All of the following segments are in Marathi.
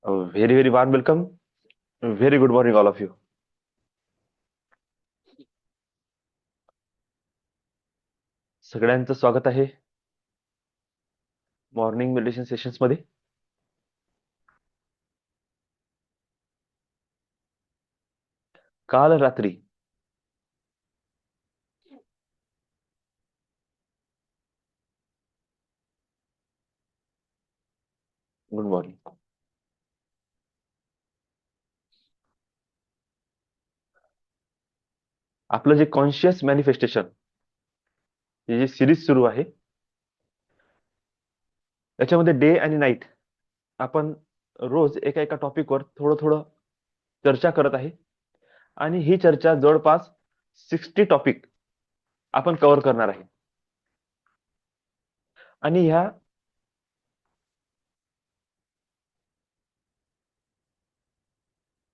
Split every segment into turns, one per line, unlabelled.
Very, very warm welcome. Very good morning, all of you. सगळ्यांचं स्वागत आहे मॉर्निंग मेडिटेशन सेशन्स मध्ये. काल रात्री गुड मॉर्निंग. आपलं जे कॉन्शियस मॅनिफेस्टेशन ही जी सिरीज सुरू आहे त्याच्यामध्ये डे आणि नाईट आपण रोज एका एका टॉपिकवर थोडं थोडं चर्चा करत आहे आणि ही चर्चा जवळपास 60 टॉपिक आपण कव्हर करणार आहे. आणि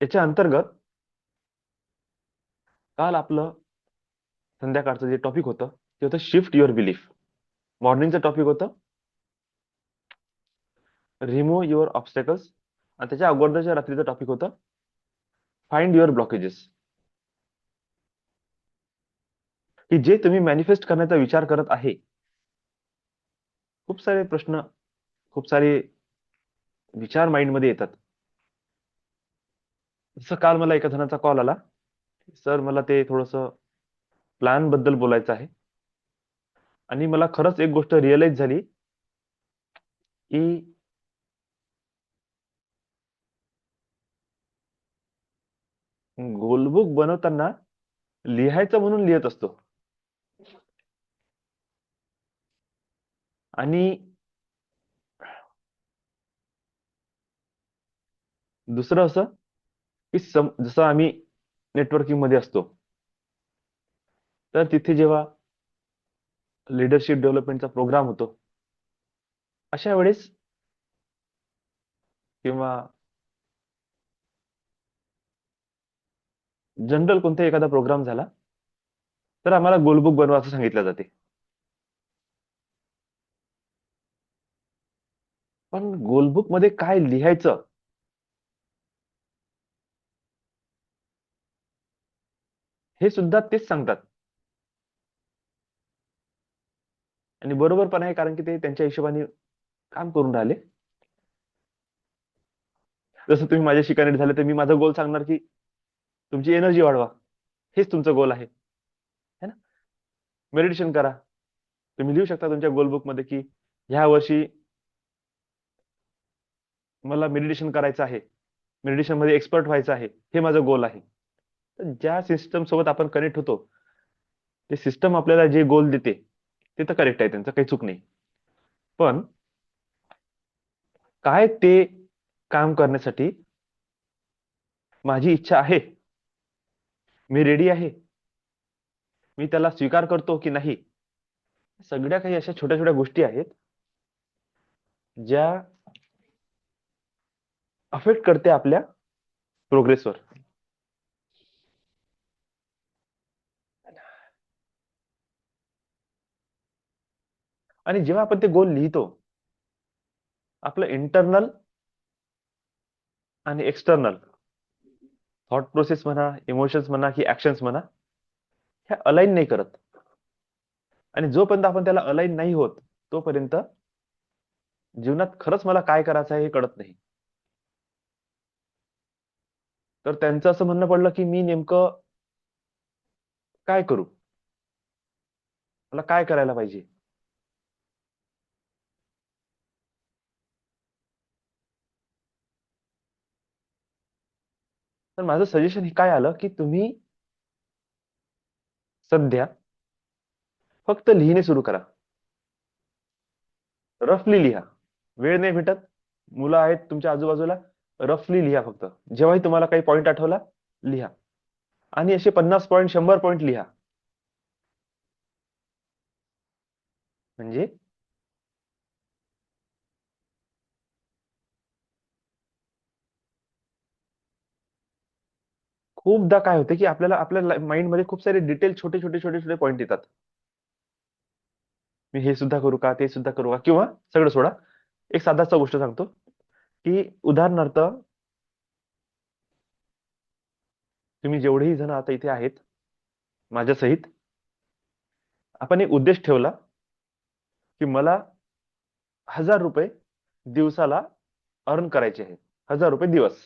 याच्या अंतर्गत काल आपलं संध्याकाळचं जे टॉपिक होतं ते होतं शिफ्ट युअर बिलीफ. मॉर्निंगचं टॉपिक होतं रिमूव्ह युअर ऑब्स्टॅकल्स आणि त्याच्या अगोदरच्या रात्रीचं टॉपिक होतं फाइंड युअर ब्लॉकेजेस. की जे तुम्ही मॅनिफेस्ट करण्याचा विचार करत आहे, खूप सारे प्रश्न, खूप सारे विचार माइंड मध्ये येतात. जसं काल मला एका जणाचा कॉल आला, सर मला ते थोडस प्लॅन बद्दल बोलायचं आहे. आणि मला खरंच एक गोष्ट रिअलाइज झाली की गोलबुक बनवताना लिहायचं म्हणून लिहित असतो आणि दुसरं असं की जसं आम्ही नेटवर्किंग मध्ये असतो तर तिथे जेव्हा लीडरशिप डेव्हलपमेंटचा प्रोग्राम होतो अशा वेळेस किंवा जनरल कोणता एखादा प्रोग्राम झाला तर आम्हाला गोलबुक बनवा असं सांगितलं जाते. पण गोलबुक मध्ये काय लिहायचं हे सुद्धा तेच सांगतात. आणि बरोबर पण आहे, कारण की ते त्यांच्या हिशोबाने काम करून राहिले. जसं तुम्ही माझ्याशी कनेक्ट झाले तर मी माझा गोल सांगणार की तुमची एनर्जी वाढवा, हेच तुमचं गोल आहे, है ना. मेडिटेशन करा. तुम्ही लिहू शकता तुमच्या गोल बुक मध्ये की ह्या वर्षी मला मेडिटेशन करायचं आहे, मेडिटेशन मध्ये एक्सपर्ट व्हायचं आहे, हे माझं गोल आहे. तर ज्या सिस्टम सोबत आपण कनेक्ट होतो ते सिस्टम आपल्याला जे गोल देते ते तर करेक्ट आहे, त्यांचं काही चूक नाही. पण काय ते काम करण्यासाठी माझी इच्छा आहे, मी रेडी आहे, मी त्याला स्वीकार करतो की नाही, सगळ्या काही अशा छोट्या छोट्या गोष्टी आहेत ज्या अफेक्ट करते आपल्या प्रोग्रेसवर. आणि जेव्हा आपण ते गोल लिहितो, आपलं इंटरनल आणि एक्सटर्नल थॉट प्रोसेस म्हणा, इमोशन्स म्हणा की ऍक्शन्स म्हणा, ह्या अलाइन नाही करत. आणि जोपर्यंत आपण त्याला अलाइन नाही होत तोपर्यंत जीवनात खरंच मला काय करायचं आहे हे कळत नाही. तर त्यांचं असं म्हणणं पडलं की मी नेमकं काय करू, मला काय करायला पाहिजे. तर माझं सजेशन हे काय आलं की तुम्ही सध्या फक्त लिहिणे सुरू करा. रफली लिहा. वेळ नाही भेटत, मुलं आहेत तुमच्या आजूबाजूला, रफली लिहा. फक्त जेव्हाही तुम्हाला काही पॉइंट आठवला लिहा. आणि असे 50 पॉइंट, 100 पॉइंट लिहा. म्हणजे खूपदा काय होते की आपल्याला आपल्या माइंड मध्ये खूप सारे डिटेल, छोटे छोटे छोटे छोटे पॉइंट येतात. मी हे सुद्धा करू का, ते सुद्धा करू का, किंवा सगळं सोडा. एक साधाचा गोष्ट सांगतो की उदाहरणार्थ तुम्ही जेवढेही जण आता इथे आहेत माझ्या सहित, आपण एक उद्देश ठेवला की मला 1000 रुपये दिवसाला अर्न करायचे आहे. 1000 रुपये दिवस.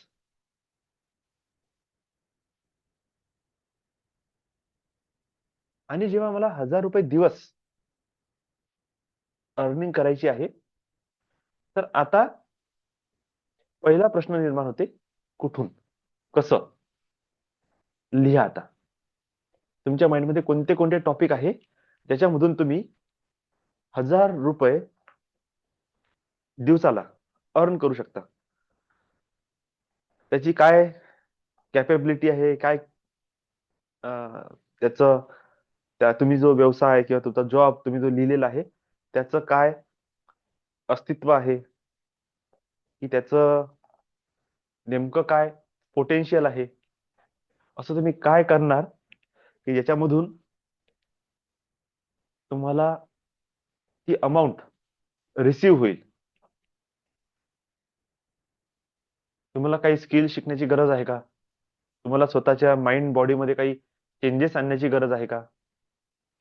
आणि जेव्हा मला 1000 रुपये दिवस अर्निंग करायची आहे, तर आता पहिला प्रश्न निर्माण होते, कुठून, कसं? लिहा आता. तुमच्या माइंडमध्ये कोणते कोणते टॉपिक आहे ज्याच्यामधून तुम्ही 1000 रुपये दिवसाला अर्न करू शकता. त्याची काय कॅपेबिलिटी आहे, काय त्याचं, तुम्ही जो व्यवसाय किंवा तुमचा जॉब तुम्ही जो लिहिलेला आहे त्याचं काय अस्तित्व आहे, की त्याचं नेमकं काय पोटेन्शियल आहे, असं तुम्ही काय करणार की ज्याच्यामधून तुम्हाला ती अमाऊंट रिसीव्ह होईल. तुम्हाला काही स्किल शिकण्याची गरज आहे का? तुम्हाला स्वतःच्या माइंड बॉडीमध्ये काही चेंजेस आणण्याची गरज आहे का?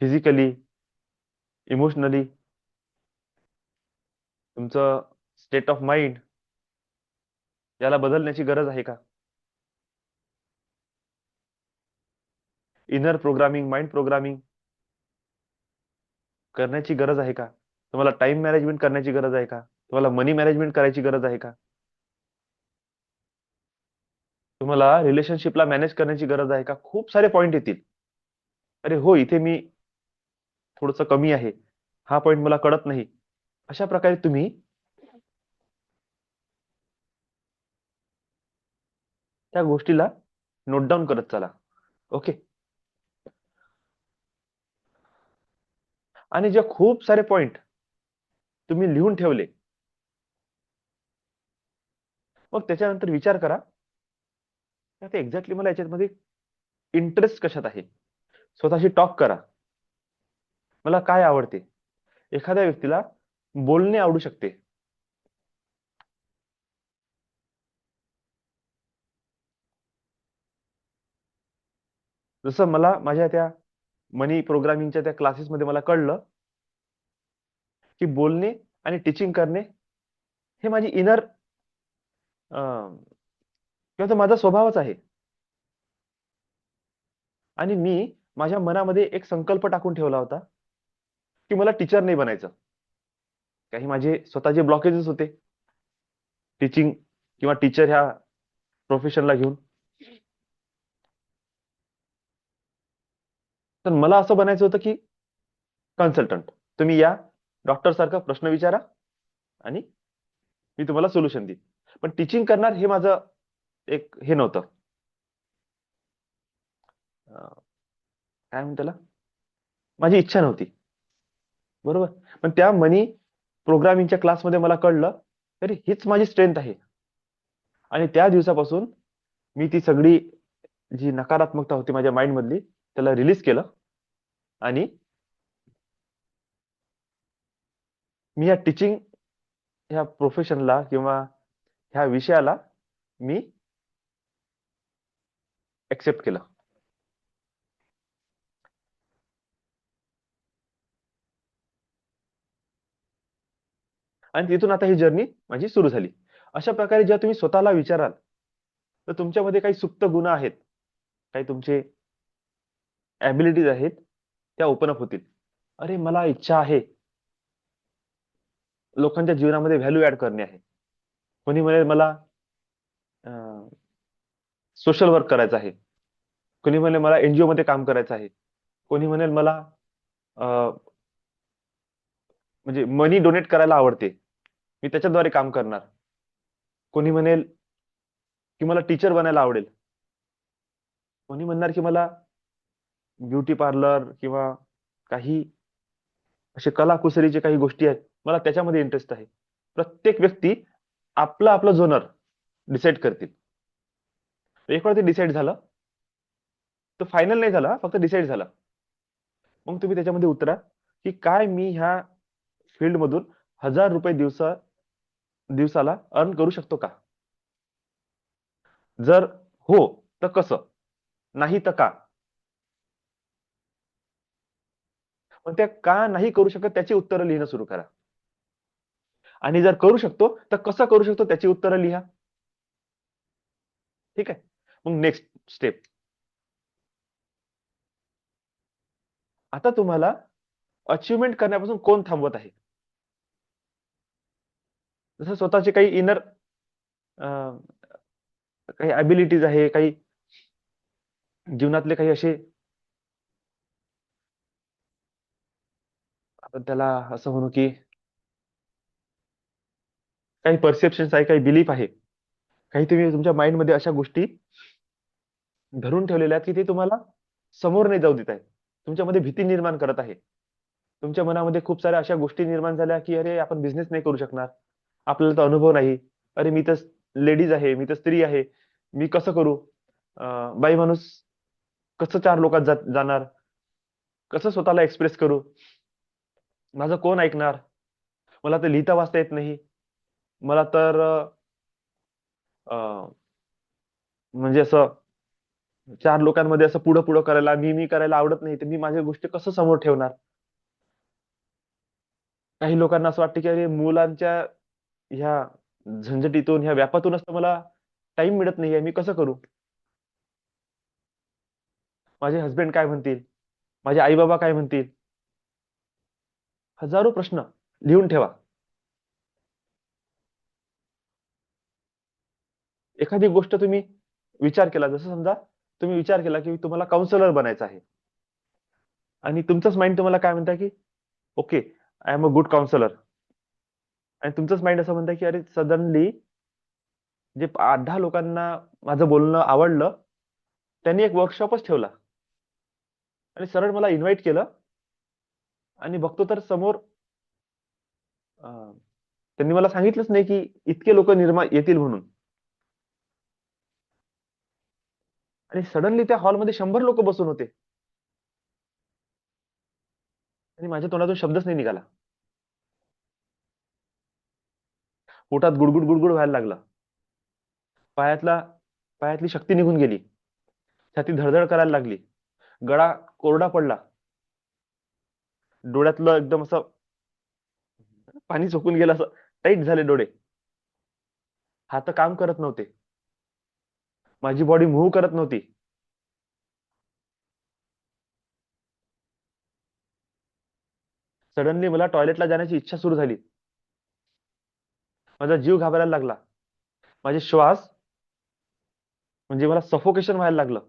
फिजिकली, इमोशनली, तुमचं स्टेट ऑफ माइंड याला बदलण्याची गरज आहे का? इनर प्रोग्रामिंग, माइंड प्रोग्रामिंग करण्याची गरज आहे का? तुम्हाला टाइम मॅनेजमेंट करण्याची गरज आहे का? तुम्हाला मनी मॅनेजमेंट करायची गरज आहे का? तुम्हाला रिलेशनशिपला मॅनेज करण्याची गरज आहे का? खूप सारे पॉइंट येतील. अरे हो, इथे मी थोडंसं कमी आहे, हा पॉइंट मला कळत नाही. अशा प्रकारे तुम्ही त्या गोष्टीला नोट डाऊन करत चला. ओके. आणि जे खूप सारे पॉइंट तुम्ही लिहून ठेवले, मग त्याच्यानंतर विचार करा आता एक्झॅक्टली मला याच्यामध्ये इंटरेस्ट कशात आहे. स्वतःशी टॉक करा. मला काय आवडते? एखाद्या व्यक्तीला बोलणे आवडू शकते. जसं मला माझ्या त्या मनी प्रोग्रामिंगच्या त्या क्लासेसमध्ये मला कळलं की बोलणे आणि टीचिंग करणे हे माझी इनर किंवा तो माझा स्वभावच आहे. आणि मी माझ्या मनामध्ये एक संकल्प टाकून ठेवला होता की मला टीचर नाही बनायचं. काही माझे स्वतःचे ब्लॉकेजेस होते टीचिंग किंवा टीचर ह्या प्रोफेशनला घेऊन. तर मला असं बनायचं होतं की कन्सल्टंट. तुम्ही या, डॉक्टर सारखा प्रश्न विचारा आणि मी तुम्हाला सोल्युशन देईन. पण टीचिंग करणार हे माझं एक हे नव्हतं, काय म्हणतात त्याला, माझी इच्छा नव्हती. बरोबर. पण त्या मनी प्रोग्रामिंगच्या क्लासमध्ये मला कळलं तरी हीच माझी स्ट्रेंथ आहे. आणि त्या दिवसापासून मी ती सगळी जी नकारात्मकता होती माझ्या माइंड मधली त्याला रिलीज केलं. आणि मी या टीचिंग ह्या प्रोफेशनला किंवा ह्या विषयाला मी एक्सेप्ट केलं. आणि तिथून आता ही जर्नी माझी सुरू झाली. अशा प्रकारे जेव्हा तुम्ही स्वतःला विचाराल तर तुमच्यामध्ये काही सुप्त गुण आहेत, काही तुमचे ॲबिलिटीज आहेत, त्या ओपन अप होतील. अरे मला इच्छा आहे लोकांच्या जीवनामध्ये व्हॅल्यू ऍड करणे आहे. कोणी म्हणेल मला सोशल वर्क करायचं आहे. कोणी म्हणेल मला एनजीओ मध्ये काम करायचं आहे. कोणी म्हणेल मला म्हणजे मनी डोनेट करायला आवडते, मी त्याच्याद्वारे काम करणार. कोणी म्हणेल की मला टीचर बनायला आवडेल. कोणी म्हणणार की मला ब्युटी पार्लर किंवा काही असे कलाकुसरीचे काही गोष्टी आहेत, मला त्याच्यामध्ये इंटरेस्ट आहे. प्रत्येक व्यक्ती आपला आपला झोनर डिसाईड करतील. एक वेळा ते डिसाईड झालं, तो फायनल नाही झाला, फक्त डिसाईड झाला. मग तुम्ही त्याच्यामध्ये उतरा की काय मी ह्या फील्ड मधून 1000 रुपये दिवसा दिवसाला अर्न करू शकतो का? जर हो, तर कसं? नाही तर का? पण त्या का नाही करू शकत त्याची उत्तरं लिहिणं सुरू करा. आणि जर करू शकतो, तर कसं करू शकतो त्याची उत्तरं लिहा. ठीक आहे? मग नेक्स्ट स्टेप. आता तुम्हाला अचीव्हमेंट करण्यापासून कोण थांबवत आहे? जसं स्वतःचे काही इनर काही ॲबिलिटीज आहे, काही जीवनातले काही असे आपण त्याला असं म्हणू की काही परसेप्शन्स आहे, काही बिलीफ आहे. काही तुम्ही तुमच्या माइंडमध्ये अशा गोष्टी धरून ठेवलेल्या आहेत, की ते तुम्हाला समोर नाही जाऊ देत आहेत. तुमच्यामध्ये भीती निर्माण करत आहे. तुमच्या मनामध्ये खूप साऱ्या अशा गोष्टी निर्माण झाल्या, की "अरे, आपण बिझनेस नाही करू शकणार. आपल्याला तर अनुभव नाही. अरे, मी तर लेडीज आहे, मी तर स्त्री आहे. मी कसं करू? अ, बाई माणूस कसं 4 लोकात जाणार? कसं स्वतःला एक्सप्रेस करू? माझं कोण ऐकणार? मला तर लिहिता वाचता येत नाही. मला तर अ, म्हणजे असं 4 लोकांमध्ये असं पुढं-पुढं करायला, मी करायला आवडत नाही. तर मी माझ्या गोष्टी कसं समोर ठेवणार? काही लोकांना असं वाटतं, की अरे मुलांच्या ह्या झंझटीतून, ह्या व्यापातूनच तर मला टाईम मिळत नाहीये. मी कसं करू? माझे हसबंड काय म्हणतील? माझे आई-बाबा काय म्हणतील? हजारो प्रश्न लिहून ठेवा. एखादी गोष्ट तुम्ही विचार केला, जसं समजा तुम्ही विचार केला, की तुम्हाला काउन्सिलर बनायचं आहे आणि तुमचंच माइंड तुम्हाला काय म्हणतं, की okay, I am a good counsellor आणि तुमचंच माइंड असं म्हणतं, की अरे सडनली जे 8-10 लोकांना माझं बोलणं आवडलं, त्यांनी एक वर्कशॉपच ठेवला आणि सरळ मला इन्व्हाईट केलं आणि बघतो तर समोर अ, त्यांनी मला सांगितलंच नाही, की इतके लोकं येतील म्हणून आणि सडनली त्या हॉलमध्ये 100 लोकं बसून होते आणि माझ्या तोंडातून शब्दच नाही निघाला. पोटात गुडगुड, गुडगुड व्हायला लागलं. पायातला पायातली शक्ती निघून गेली. छाती धड करायला लागली. गळा कोरडा पडला. डोळ्यातलं एकदम असं पाणी सुकून गेलं असं टाईट झाले डोळे. हात काम करत नव्हते. माझी बॉडी मूव्ह करत नव्हती. सडनली मला टॉयलेटला जाण्याची इच्छा सुरू झाली. माझा जीव घाबरायला लागला. माझे श्वास म्हणजे मला सफोकेशन व्हायला लागलं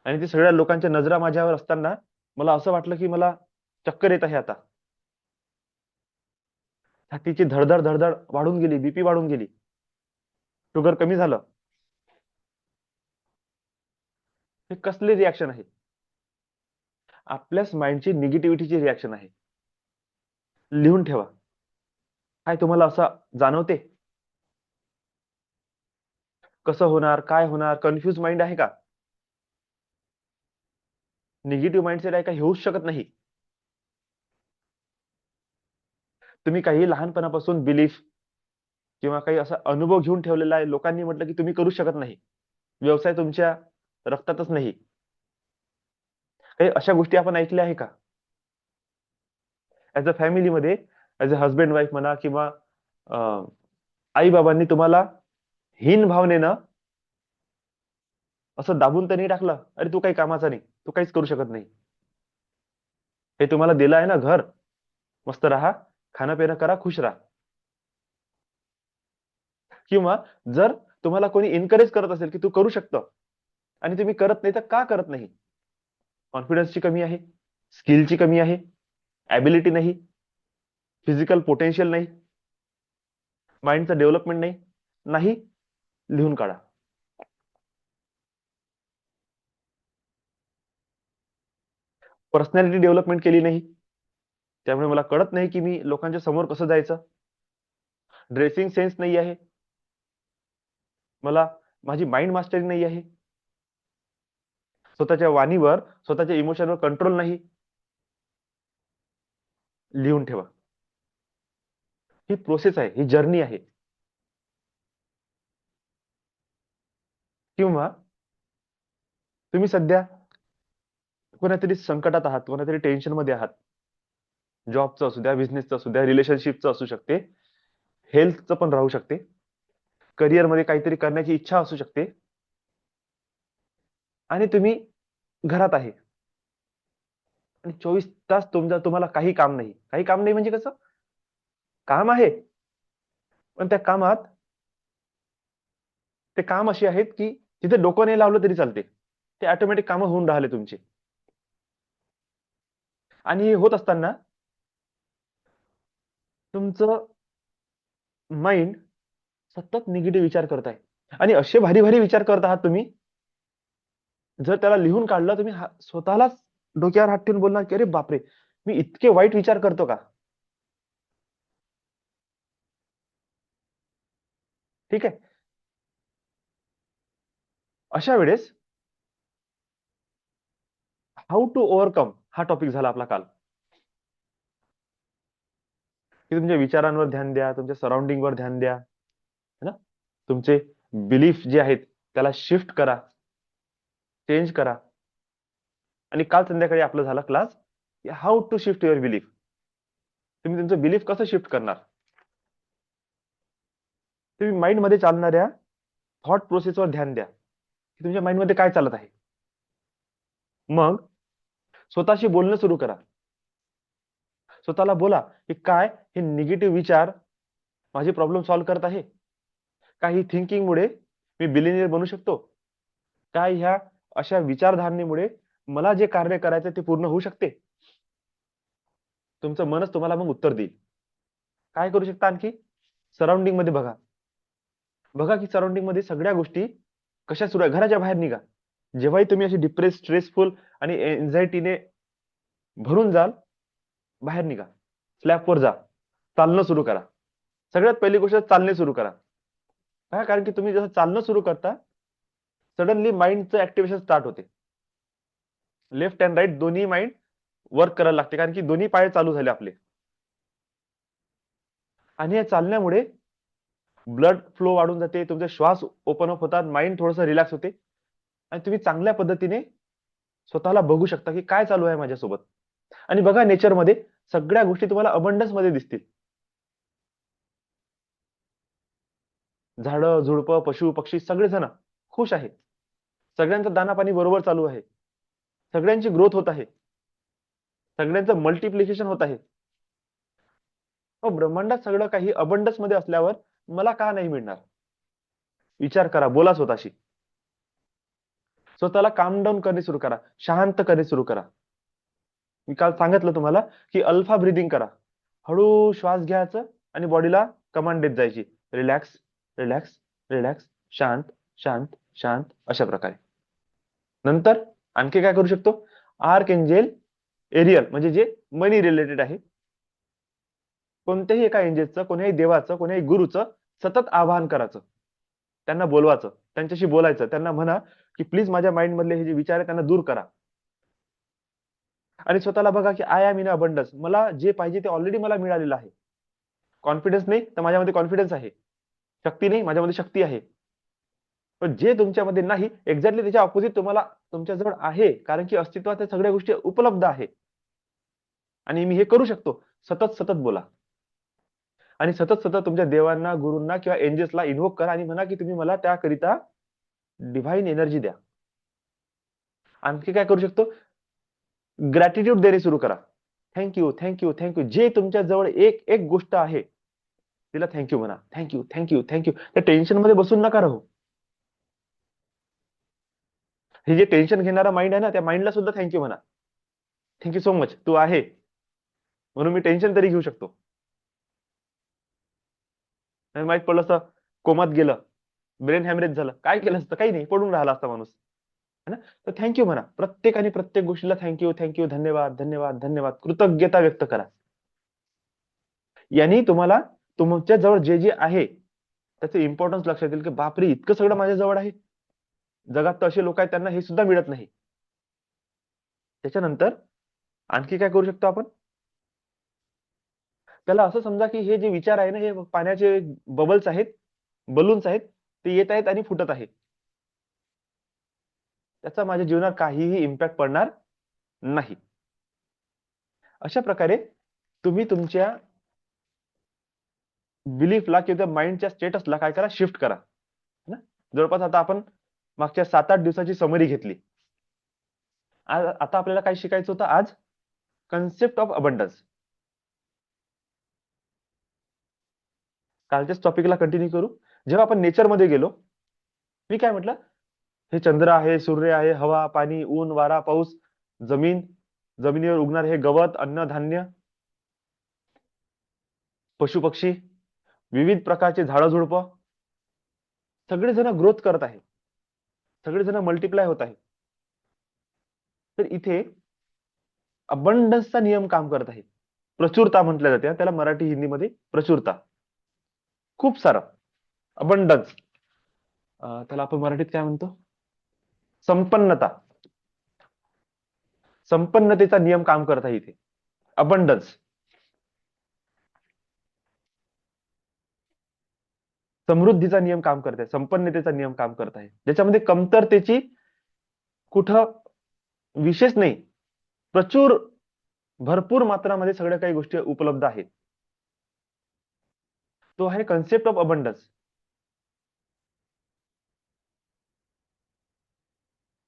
आणि ते सगळ्या लोकांच्या नजरा माझ्यावर असताना मला असं वाटलं, की मला चक्कर येत आहे आता. छातीची धड-धड वाढून गेली, बीपी वाढून गेली. शुगर कमी झालं. हे कसली रिएक्शन आहे? आपल्याच माइंडची निगेटिव्हिटीची रिएक्शन आहे. लिहून ठेवा. काय तुम्हाला असं जाणवते? कसं होणार? काय होणार? कन्फ्यूज माइंड आहे का? निगेटिव्ह माइंडसेट आहे का? हे होऊच शकत नाही. तुम्ही काही लहानपणापासून बिलीफ किंवा काही असा अनुभव घेऊन ठेवलेला आहे. लोकांनी म्हटलं, की तुम्ही करू शकत नाही. व्यवसाय तुमच्या रक्तातच नाही. काही अशा गोष्टी आपण ऐकल्या आहे का? ॲज अ फॅमिलीमध्ये, ॲज अ हसबँड वाईफ म्हणा किंवा आई-बाबांनी तुम्हाला हीन भावनेनं असं दाबून तर नाही टाकलं, "अरे, तू काही कामाचा नाही. तू काहीच करू शकत नाही. हे तुम्हाला दिलं आहे ना घर, मस्त राहा, खाणं-पिणं करा, खुश राहा." किंवा जर तुम्हाला कोणी एन्करेज करत असेल, की तू करू शकतं आणि तुम्ही करत नाही, तर का करत नाही? कॉन्फिडन्सची कमी आहे, स्किलची कमी आहे, एबिलिटी नाही, फिजिकल पोटेन्शियल नाही, माइंडचं डेव्हलपमेंट नाही. नाही, लिहून काढा. पर्सनॅलिटी डेव्हलपमेंट केली नाही. त्यामुळे मला कळत नाही, की मी लोकांच्या समोर कसं जायचं. ड्रेसिंग सेन्स नाही आहे. मला माझी माइंड मास्टरी नाही आहे. स्वतःच्या वाणीवर, स्वतःच्या इमोशनवर कंट्रोल नाही. लिहून ठेवा. ही प्रोसेस आहे, ही जर्नी आहे. किंवा तुम्ही सध्या कोणातरी संकटात आहात, कोणातरी टेन्शन मध्ये आहात. जॉबचं असू द्या, बिझनेसचं असू द्या, रिलेशनशिपचं असू शकते, हेल्थचं पण राहू शकते, करिअर मध्ये काहीतरी करण्याची इच्छा असू शकते, आणि तुम्ही घरात आहे आणि 24 तास तुम्हाला काही काम नाही. काही काम नाही म्हणजे कसं, काम आहे, पण त्या कामात ते काम अशी आहेत की तिथे डोकं नाही लावलं तरी चालते, ते ऑटोमॅटिक कामं होऊन राहिले तुमचे. आणि हे होत असताना तुमचं माइंड सतत निगेटिव्ह विचार करताय, आणि असे भारी भारी विचार करत आहात तुम्ही. जर त्याला लिहून काढलं, तुम्ही स्वतःलाच डोक्यावर हात ठेवून बोलणार की अरे बापरे, मी इतके वाईट विचार करतो का. ठीक आहे. अशा वेळेस हाऊ टू ओव्हरकम हा टॉपिक झाला आपला काल, की तुमच्या विचारांवर ध्यान द्या, तुमच्या सराउंडिंगवर ध्यान द्या, है ना. तुमचे बिलीफ जे आहेत त्याला शिफ्ट करा, चेंज करा. आणि काल संध्याकाळी आपलं झाला class, how to shift your belief. तुम्ही तुमचं बिलीफ कसं शिफ्ट करणार. तुम्ही माइंड मध्ये चालणाऱ्या थॉट प्रोसेसवर ध्यान द्या, की तुमच्या माइंड मध्ये काय चालत आहे. मग स्वतःशी बोलणं सुरू करा. स्वतःला बोला की काय हे निगेटिव्ह विचार माझे प्रॉब्लेम सॉल्व्ह करत आहे. काही थिंकिंगमुळे मी बिलिनियर बनू शकतो. काय ह्या अशा विचारधारणेमुळे मला जे कार्य करायचं ते पूर्ण होऊ शकते. तुमचं मनच तुम्हाला मग उत्तर देईल. काय करू शकता आणखी, सराउंडिंग मध्ये बघा. बघा की सराउंडिंग मध्ये सगळ्या गोष्टी कशा सुरू आहे. घराच्या बाहेर निघा. जेव्हाही तुम्ही अशी डिप्रेस, स्ट्रेसफुल आणि एन्झायटीने भरून जाल, बाहेर निघा, स्लॅपवर जा, चालणं सुरू करा. सगळ्यात पहिली गोष्ट, चालणे सुरू करा. कारण की तुम्ही जसं चालणं सुरू करता, सडनली माइंडचं ऍक्टिव्हेशन स्टार्ट होते. लेफ्ट अँड राईट दोन्ही माइंड वर्क करायला लागते, कारण की दोन्ही पाय चालू झाले आपले. आणि या चालण्यामुळे ब्लड फ्लो वाढून जाते, तुमचे श्वास ओपन अप होतात, माइंड थोडंसं रिलॅक्स होते, आणि तुम्ही चांगल्या पद्धतीने स्वतःला बघू शकता की काय चालू आहे माझ्यासोबत. आणि बघा, नेचरमध्ये सगळ्या गोष्टी तुम्हाला अबंडन्स मध्ये दिसतील. झाडं, झुडपं, पशु पक्षी सगळेजण खुश आहे. सगळ्यांचं दाना पाणी बरोबर चालू आहे. सगळ्यांची ग्रोथ होत आहे. सगळ्यांचं मल्टिप्लिकेशन होत आहे. ब्रह्मांडात सगळं काही अबंडन्स मध्ये असल्यावर मला का नाही मिळणार. विचार करा, बोला स्वतःशी. स्वतःला काम डाऊन करणे सुरू करा, शांत करणे सुरू करा. मी काल सांगितलं तुम्हाला की अल्फा ब्रिदिंग करा. हळू श्वास घ्यायचं आणि बॉडीला कमांड देत जायची, रिलॅक्स, रिलॅक्स, रिलॅक्स, शांत, शांत, शांत, अशा प्रकारे. नंतर आणखी काय करू शकतो, आर्क एंजेल एरियल म्हणजे जे मनी रिलेटेड आहे, कोणत्याही एका एंजेलचं, कोणत्याही देवाचं, कोणत्याही गुरुचं सतत आवाहन करायचं. त्यांना बोलवायचं, त्यांच्याशी बोलायचं, त्यांना म्हणा की प्लीज माझ्या माइंड मधले हे जे विचार आहे त्यांना दूर करा. आणि स्वतःला बघा की आय एम इन अबंडन्स, मला जे पाहिजे ते ऑलरेडी मला मिळालेलं आहे. कॉन्फिडन्स नाही तर माझ्यामध्ये कॉन्फिडन्स आहे. शक्ती नाही, माझ्यामध्ये शक्ती आहे. पण जे तुमच्यामध्ये नाही, एक्झॅक्टली त्याच्या ऑपोजिट तुम्हाला तुमच्याजवळ आहे, कारण की अस्तित्वात या सगळ्या गोष्टी उपलब्ध आहे. आणि मी हे करू शकतो. सतत सतत बोला. आणि सतत सतत तुमच्या देवांना, गुरूंना किंवा एंजल्सला इन्व्होक करा आणि म्हणा की तुम्ही मला त्याकरिता डिव्हाइन एनर्जी द्या. आणखी काय करू शकतो, ग्रॅटिट्यूड देणे सुरू करा. Thank you, thank you, thank you. जे तुमच्या जवळ एक एक गोष्ट आहे तिला थँक्यू म्हणा. Thank you, thank you, thank you. त्या टेन्शन मध्ये बसून नका राहू. हे जे टेन्शन घेणारा माइंड आहे ना, त्या माइंडला सुद्धा थँक्यू म्हणा. थँक्यू सो मच, तू आहे म्हणून मी टेन्शन तरी घेऊ शकतो. नाही माहित पडलं असतं, कोमात गेलं, ब्रेन हॅमरेज झालं, काय केलं असतं, काही नाही, पडून राहिला असता माणूस, है ना. तर थँक्यू म्हणा. प्रत्येक आणि प्रत्येक गोष्टीला थँक्यू, थँक्यू, धन्यवाद, धन्यवाद, धन्यवाद, कृतज्ञता व्यक्त करा. यांनी तुम्हाला तुमच्या जवळ जे जे आहे त्याचे इम्पॉर्टन्स लक्षात येईल की बापरे, इतकं सगळं माझ्या जवळ आहे. जगात तर असे लोक आहेत त्यांना हे सुद्धा मिळत नाही. त्याच्यानंतर आणखी काय करू शकतो आपण, त्याला असं समजा की हे जे विचार आहे ना, हे पाण्याचे बबल्स आहेत, बलून्स आहेत, ते येत आहेत आणि फुटत आहेत. त्याचा माझ्या जीवनात काहीही इम्पॅक्ट पडणार नाही. अशा प्रकारे तुम्ही तुमच्या बिलीफला किंवा माइंडच्या स्टेटसला काय करा, शिफ्ट करा. है ना? जवळपास आता आपण मागच्या 7-8 दिवसाची समरी घेतली. आज आता आपल्याला काय शिकायचं होतं आज? Concept of abundance. कालच्याच टॉपिकला कंटिन्यू करू. जेव्हा आपण नेचरमध्ये गेलो, मी काय म्हटलं? हे चंद्र आहे, सूर्य आहे, हवा, पाणी, ऊन, वारा, पाऊस, जमीन, जमिनीवर उगणार हे गवत, अन्न, धान्य, पशु पक्षी, विविध प्रकारचे झाडं झुडपं, सगळेजण ग्रोथ करत आहे, सगळेजण मल्टिप्लाय होत आहे. तर इथे अबंडन्सचा नियम काम करत आहे. प्रचुरता म्हटल्या जाते, त्याला मराठी हिंदीमध्ये प्रचुरता. खूप सारं अबंडन्स, त्याला आपण मराठीत काय म्हणतो? संपन्नता. संपन्नतेचा नियम काम करत आहे इथे. अबंडन्स. समृद्धीचा नियम काम करत आहे, संपन्नतेचा नियम काम करत आहे, ज्याच्यामध्ये कमतरतेची कुठं विशेष नाही, प्रचूर भरपूर मात्रामध्ये सगळ्या काही गोष्टी उपलब्ध आहेत. तो आहे कन्सेप्ट ऑफ अबंडन्स.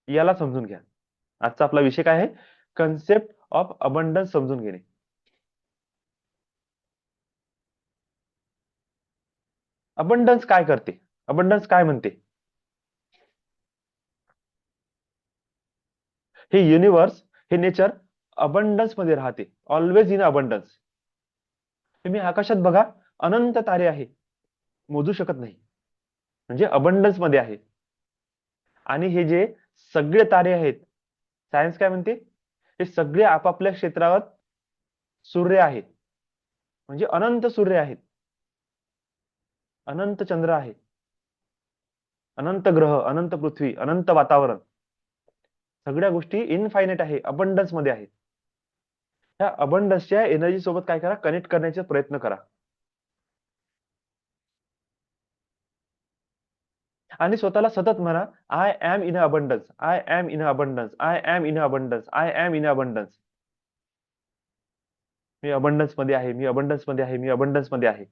याला समजून घ्या. आजचा आपला विषय काय आहे? कन्सेप्ट ऑफ अबंडन्स समजून घेणे. अबंडन्स काय करते? अबंडन्स काय म्हणते? हे युनिवर्स, हे नेचर अबंडन्स मध्ये राहते, ऑलवेज इन अबंडन्स. तुम्ही आकाशात बघा, अनंत तारे आहे, मोजू शकत नाही, म्हणजे अबंडन्स मध्ये आहे. आणि हे जे सगळे तारे आहेत, सायन्स काय म्हणते? हे सगळे आपापल्या क्षेत्रावर सूर्य आहेत, म्हणजे अनंत सूर्य आहेत, अनंत चंद्र आहे, अनंत ग्रह, अनंत पृथ्वी, अनंत वातावरण, सगळ्या गोष्टी इनफायनेट आहे, अबंडन्स मध्ये आहेत. त्या अबंडन्सच्या एनर्जी सोबत काय करा? कनेक्ट करण्याचा प्रयत्न करा. आणि स्वतःला सतत म्हणा, I am in abundance, I am in abundance, I am in abundance, I am in abundance. मी अबंडन्स मध्ये आहे, मी अबंडन्स मध्ये आहे, मी अबंडन्स मध्ये आहे.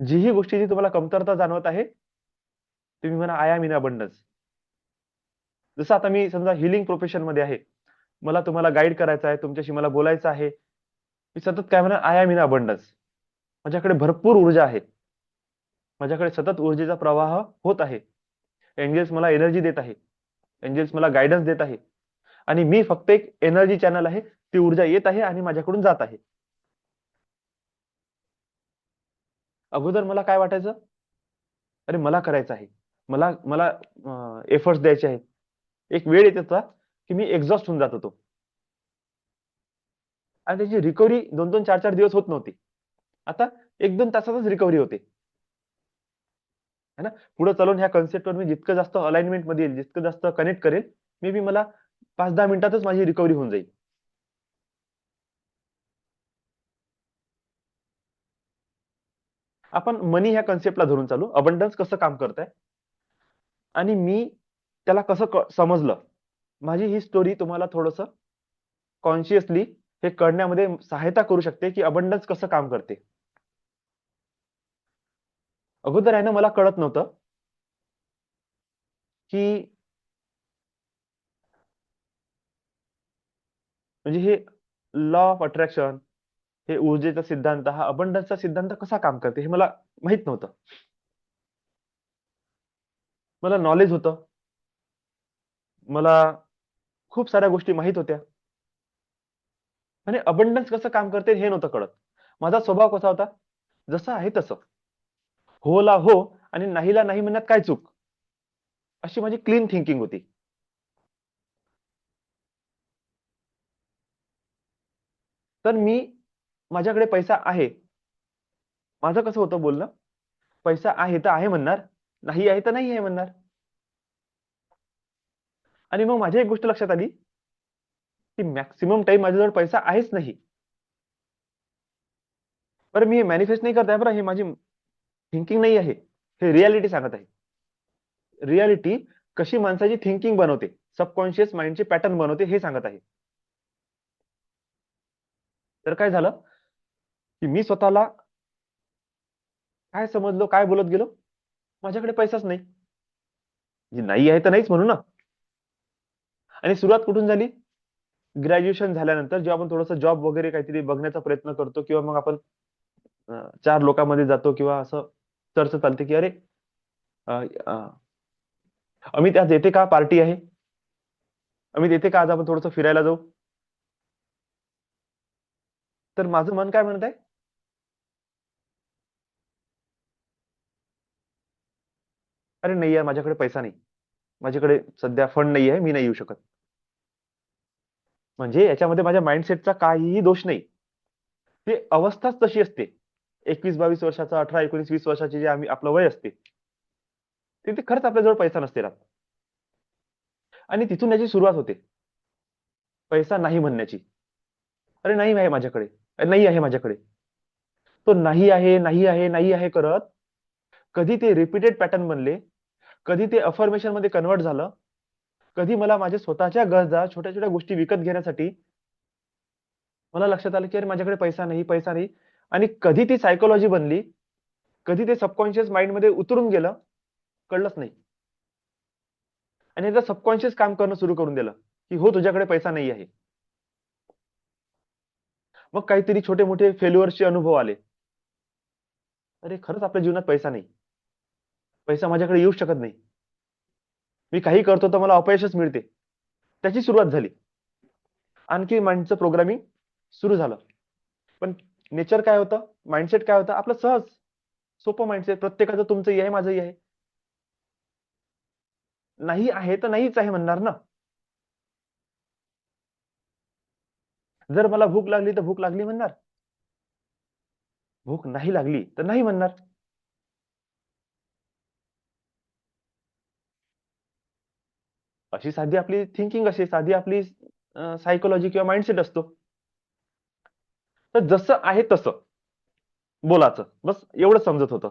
जीही गोष्टीची तुम्हाला कमतरता जाणवत आहे, तुम्ही म्हणा आय एम इन अबंडन्स. जसं आता मी समजा हिलिंग प्रोफेशन मध्ये आहे, मला तुम्हाला गाईड करायचं आहे, तुमच्याशी मला बोलायचं आहे, मी सतत काय म्हणा, आय एम इन अबंडन्स. माझ्याकडे भरपूर ऊर्जा आहे, माझ्याकडे सतत ऊर्जेचा प्रवाह होत आहे. एंजल्स मला एनर्जी देत आहे, एंजल्स मला गायडन्स देत आहे, आणि मी फक्त एक एनर्जी चॅनल आहे. ती ऊर्जा येत आहे आणि माझ्याकडून जात आहे. अगोदर मला काय वाटायचं? अरे मला करायचं आहे, मला मला एफर्ट्स द्यायचे आहेत. एक वेळ येत होता की मी एक्झॉस्ट होऊन जात होतो, आणि त्याची रिकव्हरी 2-2, 4-4 दिवस होत नव्हती. आता 1-2 तासातच रिकव्हरी होते, है ना? पुढे चालून ह्या कन्सेप्टवर मी जितकं जास्त अलाइनमेंट मध्ये येईल, जितकं जास्त कनेक्ट करेल, मे बी मला 5-10 मिनिटातच माझी रिकव्हरी होऊन जाईल. आपण मनी ह्या कन्सेप्टला धरून चालू, अबंडन्स कसं काम करत आहे आणि मी त्याला कसं समजलं. माझी ही स्टोरी तुम्हाला थोडस कॉन्शियसली हे कळण्यामध्ये सहायता करू शकते की अबंडन्स कसं काम करते. अगोदर आहे ना, मला कळत नव्हतं की म्हणजे हे लॉ ऑफ अट्रॅक्शन, हे ऊर्जेचा सिद्धांत, हा अबंडन्सचा सिद्धांत कसा काम करते हे मला माहित नव्हतं. मला नॉलेज होतं, मला खूप साऱ्या गोष्टी माहित होत्या, आणि अबंडन्स कसं काम करते हे नव्हतं कळत. माझा स्वभाव कसा होता? जसं आहे तसं, होला हो आणि नाहीला नाही म्हणण्यात काय चूक, अशी माझी क्लीन थिंकिंग होती. तर मी, माझ्याकडे पैसा आहे, माझं कसं होतं बोलणं, पैसा आहे तर आहे म्हणणार, नाही आहे तर नाही आहे म्हणणार. आणि मग माझी एक गोष्ट लक्षात आली की मॅक्सिमम टाइम माझ्याजवळ पैसा आहेच नाही, बरं मी हे मॅनिफेस्ट नाही करत आहे, बरं हे माझी थिंकिंग नाही आहे, हे रियालिटी सांगत आहे. रियालिटी कशी माणसाची थिंकिंग बनवते, सबकॉन्शियस माइंडचे पॅटर्न बनवते हे सांगत आहे. तर काय झालं की मी स्वतःला काय समजलो, काय बोलत गेलो, माझ्याकडे पैसाच नाही. जे नाही आहे तर नाहीच म्हणू ना. आणि सुरुवात कुठून झाली? ग्रॅज्युएशन झाल्यानंतर जेव्हा आपण थोडंसं जॉब वगैरे काहीतरी बघण्याचा प्रयत्न करतो, किंवा मग आपण चार लोकांमध्ये जातो, किंवा असं चर्चा चालते की अरे अ, अ, अमित आज येते का, पार्टी आहे, अमित येते का, आज आपण थोडंसं फिरायला जाऊ. तर माझं मन काय म्हणत आहे, अरे नाही यार, माझ्याकडे पैसा नाही, माझ्याकडे सध्या फंड नाही आहे, मी नाही येऊ शकत. म्हणजे याच्यामध्ये माझ्या माइंडसेटचा काहीही दोष नाही. ते अवस्थाच तशी असते. 21-22 वर्षाचा, 18-19-20 वर्षाचे जे आम्ही आपलं वय असते, तिथे खरंच आपल्याजवळ पैसा नसते राहत. आणि तिथून याची सुरुवात होते, पैसा नाही म्हणण्याची. अरे नाही आहे माझ्याकडे, अरे नाही आहे माझ्याकडे. तो नाही आहे, नाही आहे, नाही आहे करत कधी ते रिपीटेड पॅटर्न बनले, कधी ते अफर्मेशन मध्ये कन्वर्ट झालं, कधी मला माझ्या स्वतःच्या गरजा, छोट्या छोट्या गोष्टी विकत घेण्यासाठी मला लक्षात आलं की अरे माझ्याकडे पैसा नाही, पैसा नाही. आणि कधी ती सायकोलॉजी बनली, कधी ते सबकॉन्शियस माइंड मध्ये उतरून गेलं, कळलंच नाही. आणि एकदा सबकॉन्शियस काम करणं सुरू करून दिलं की हो तुझ्याकडे पैसा नाही आहे. मग काहीतरी छोटे मोठे फेल्युअर्सचे अनुभव आले. अरे खरंच आपल्या जीवनात पैसा नाही, पैसा माझ्याकडे येऊ शकत नाही, मी काही करतो तर मला अपयशच मिळते. त्याची सुरुवात झाली. आणखी माइंडचं प्रोग्रामिंग सुरू झालं. पण नेचर काय होतं, माइंडसेट काय होतं आपलं, सहज सोपं माइंडसेट. प्रत्येकाचं, तुमचंही आहे, माझंही आहे. नाही आहे तर नाहीच आहे म्हणणार ना. जर मला भूक लागली तर भूक लागली म्हणणार, भूक नाही लागली तर नाही म्हणणार. अशी साधी आपली थिंकिंग, अशी साधी आपली सायकोलॉजी किंवा माइंडसेट असतो. तर जसं आहे तसं बोलाचं, बस एवढं समजत होतं.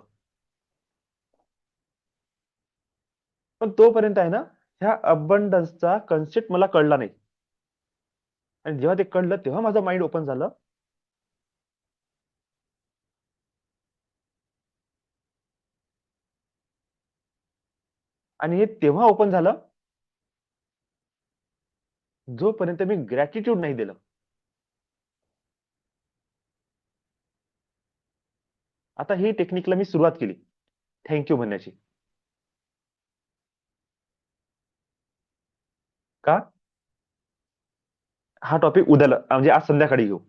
पण तोपर्यंत आहे ना, ह्या अबंडन्सचा कन्सेप्ट मला कळला नाही. आणि जेव्हा ते कळलं तेव्हा माझं माइंड ओपन झालं. आणि हे तेव्हा ओपन झालं जोपर्यंत मी ग्रॅटिट्यूड नाही दिलं. आता ही टेक्निकला मी सुरुवात केली, थँक्यू म्हणण्याची. का? हा टॉपिक उद्याला, म्हणजे आज संध्याकाळी घेऊ.